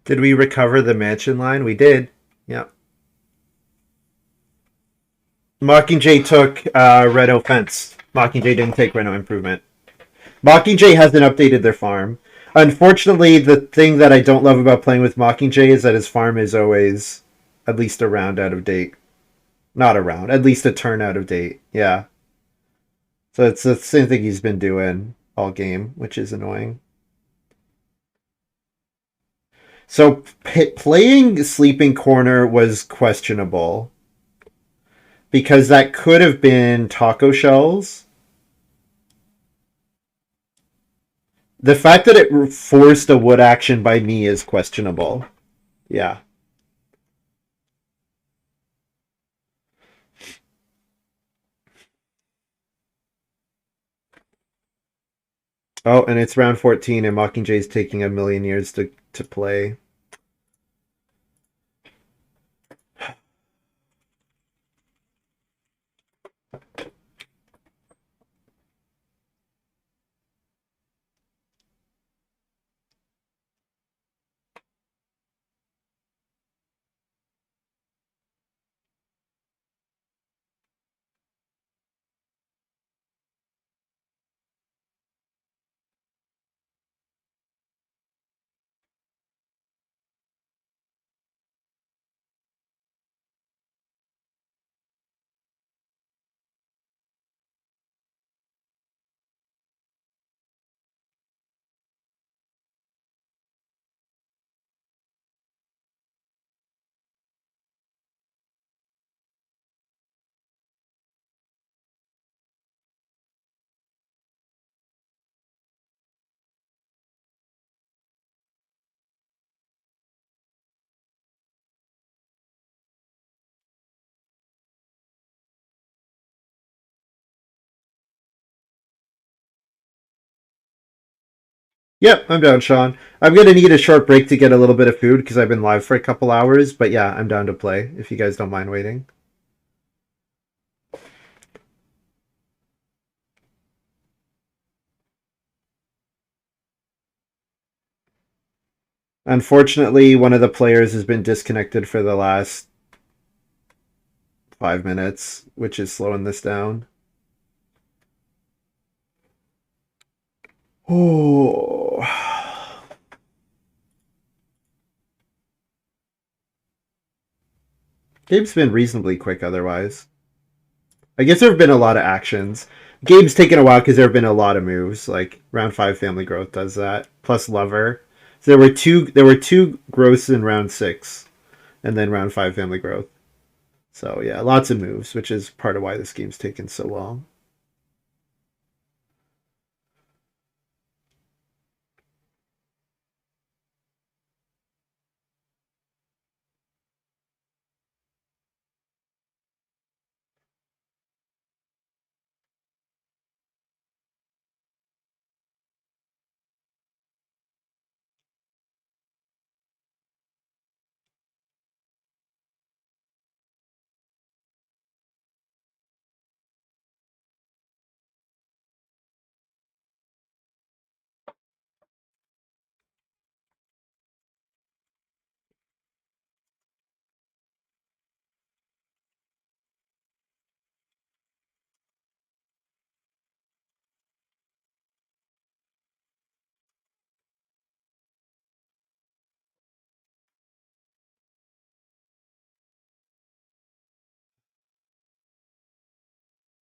Did we recover the mansion line? We did. Yeah. Mockingjay took Reno Fence. Mockingjay didn't take Reno Improvement. Mockingjay hasn't updated their farm. Unfortunately, the thing that I don't love about playing with Mockingjay is that his farm is always at least a round out of date. Not a round, at least a turn out of date. Yeah. So it's the same thing he's been doing all game, which is annoying. So playing Sleeping Corner was questionable because that could have been taco shells. The fact that it forced a wood action by me is questionable. Yeah. Oh, and it's round 14, and Mockingjay's taking a million years to play. Yep, I'm down, Sean. I'm gonna need a short break to get a little bit of food because I've been live for a couple hours. But yeah, I'm down to play if you guys don't mind waiting. Unfortunately, one of the players has been disconnected for the last 5 minutes, which is slowing this down. Oh. Game's been reasonably quick otherwise. I guess there have been a lot of actions. Game's taken a while because there have been a lot of moves. Like round 5 Family Growth does that, plus Lover. So there were two growths in round 6, and then round 5 Family Growth. So yeah, lots of moves, which is part of why this game's taken so long.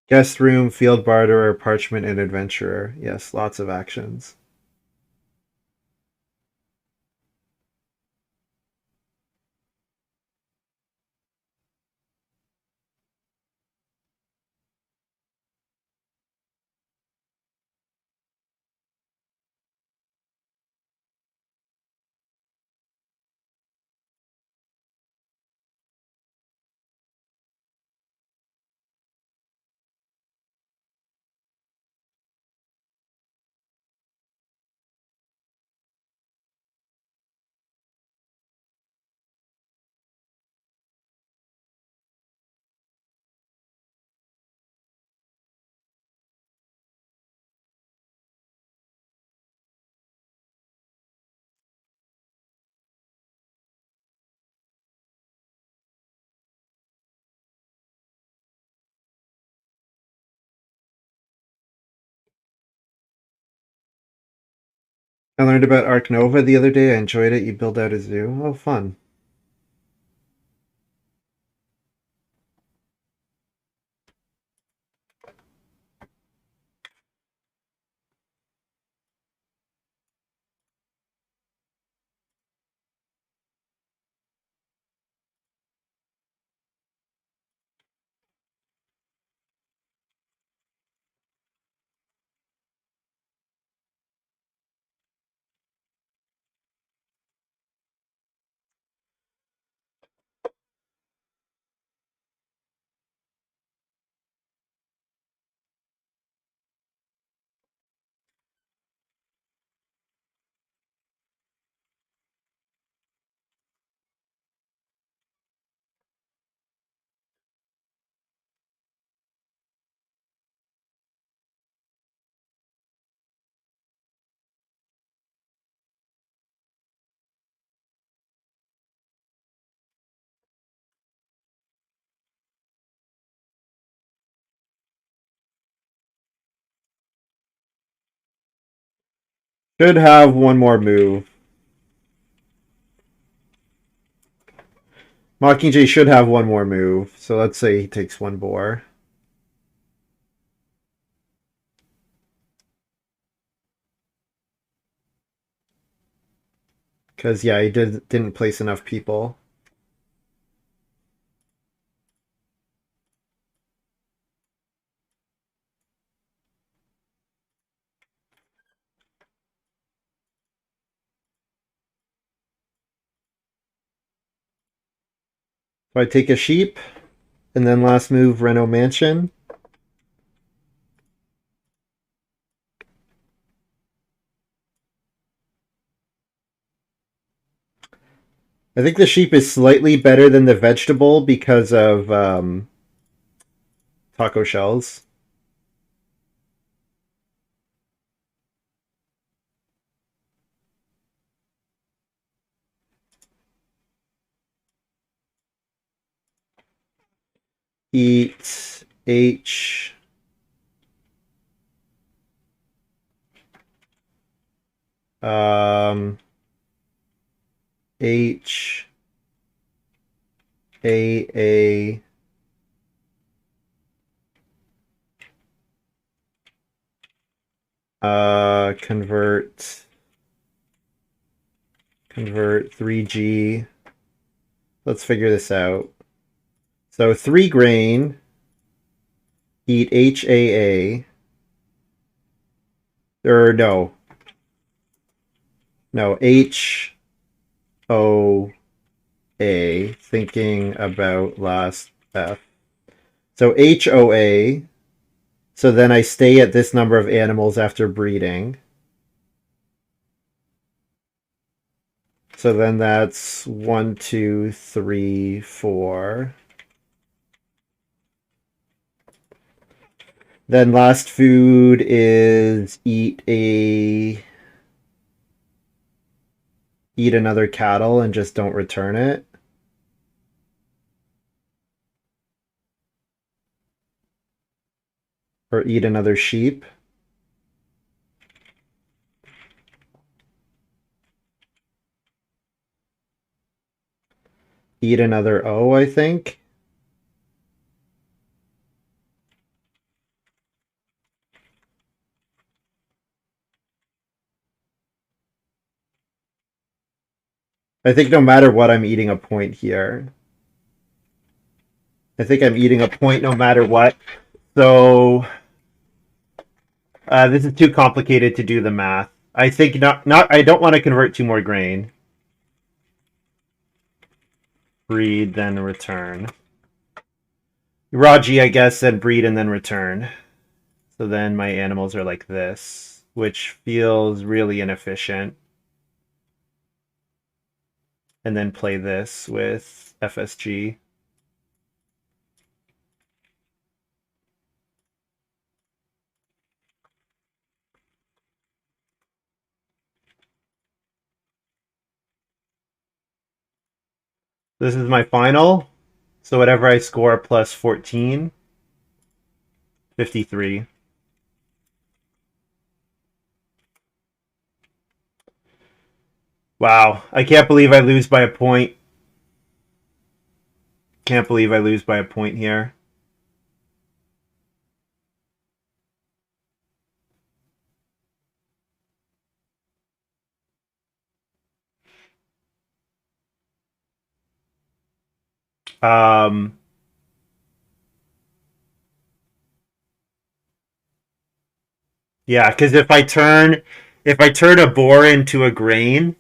Guest Room, Field Barterer, Parchment, and Adventurer. Yes, lots of actions. I learned about Arc Nova the other day. I enjoyed it. You build out a zoo. Oh, fun. Should have one more move. Mockingjay should have one more move. So let's say he takes one boar. Because, yeah, he didn't place enough people. So I take a sheep, and then last move, Reno Mansion. I think the sheep is slightly better than the vegetable because of taco shells. Eat H. Um, H A Convert 3G. Let's figure this out. So 3 grain, eat HAA. Or no, HOA, thinking about last F. So HOA, so then I stay at this number of animals after breeding. So then that's 1, 2, 3, 4. Then last food is eat another cattle and just don't return it. Or eat another sheep. Eat another O, I think. I think no matter what, I'm eating a point here. I think I'm eating a point no matter what. So this is too complicated to do the math. I think I don't want to convert 2 more grain. Breed, then return. Raji, I guess, then breed and then return. So then my animals are like this, which feels really inefficient. And then play this with FSG. This is my final. So whatever I score plus 14, 53. Wow, I can't believe I lose by a point. Can't believe I lose by a point here. Yeah, because if I turn a boar into a grain,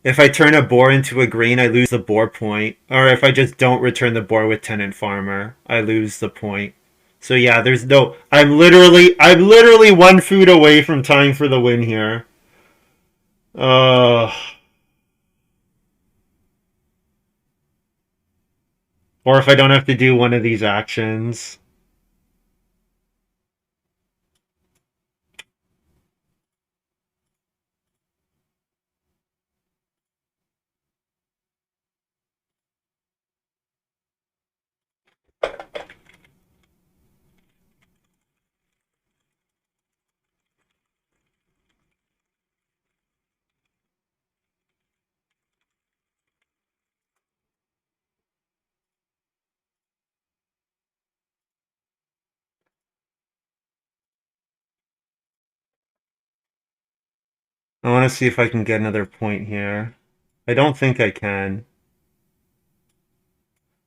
I lose the boar point. Or if I just don't return the boar with tenant farmer, I lose the point. So yeah, there's no. I'm literally 1 food away from tying for the win here. Or if I don't have to do one of these actions. I want to see if I can get another point here. I don't think I can.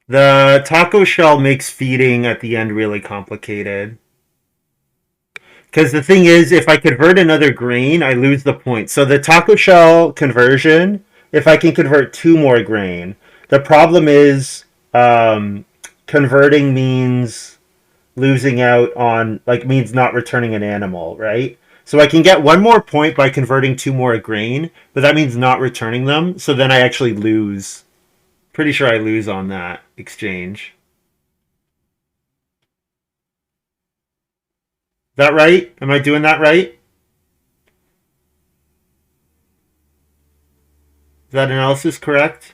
The taco shell makes feeding at the end really complicated. Because the thing is, if I convert another grain, I lose the point. So the taco shell conversion, if I can convert 2 more grain, the problem is converting means losing out on, like, means not returning an animal, right? So I can get 1 more point by converting 2 more grain, but that means not returning them. So then I actually lose. Pretty sure I lose on that exchange. Is that right? Am I doing that right? Is that analysis correct?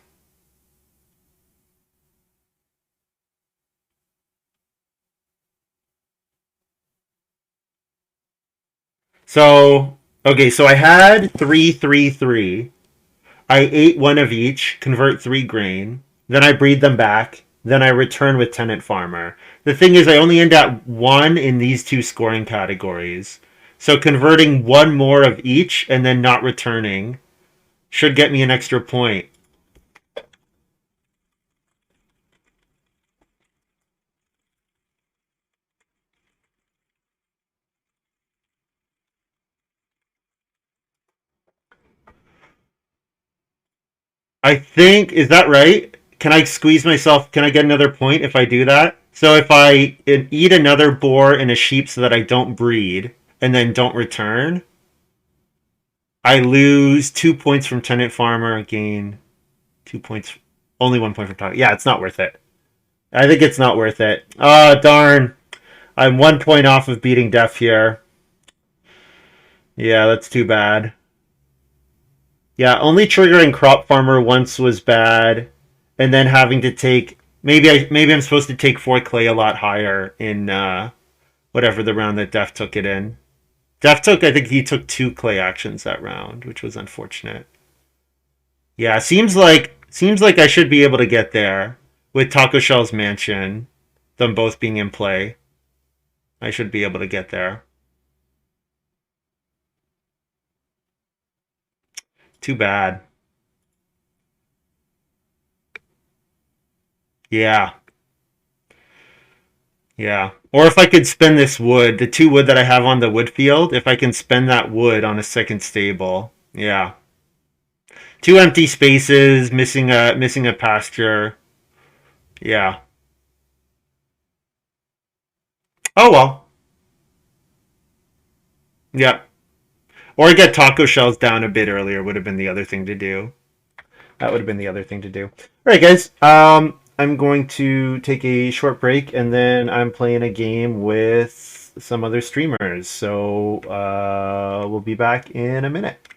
So, okay, so I had 3, 3, 3. I ate 1 of each, convert 3 grain. Then I breed them back. Then I return with tenant farmer. The thing is, I only end at 1 in these 2 scoring categories. So converting one more of each and then not returning should get me an extra point. I think, is that right? Can I squeeze myself? Can I get another point if I do that? So if I eat another boar and a sheep so that I don't breed and then don't return, I lose 2 points from tenant farmer, gain 2 points, only 1 point from talk. Yeah, it's not worth it. I think it's not worth it. Oh, darn. I'm 1 point off of beating death here. Yeah, that's too bad. Yeah, only triggering crop farmer once was bad, and then having to take maybe I'm supposed to take 4 clay a lot higher in whatever the round that Def took it in. Def took, I think he took 2 clay actions that round, which was unfortunate. Yeah, seems like I should be able to get there with Taco Shell's mansion, them both being in play. I should be able to get there. Too bad. Yeah. Yeah. Or if I could spend this wood, the 2 wood that I have on the wood field, if I can spend that wood on a second stable. Yeah. 2 empty spaces, missing a pasture. Yeah. Oh well. Yeah. Or get taco shells down a bit earlier would have been the other thing to do. That would have been the other thing to do. All right, guys. I'm going to take a short break, and then I'm playing a game with some other streamers. So we'll be back in a minute.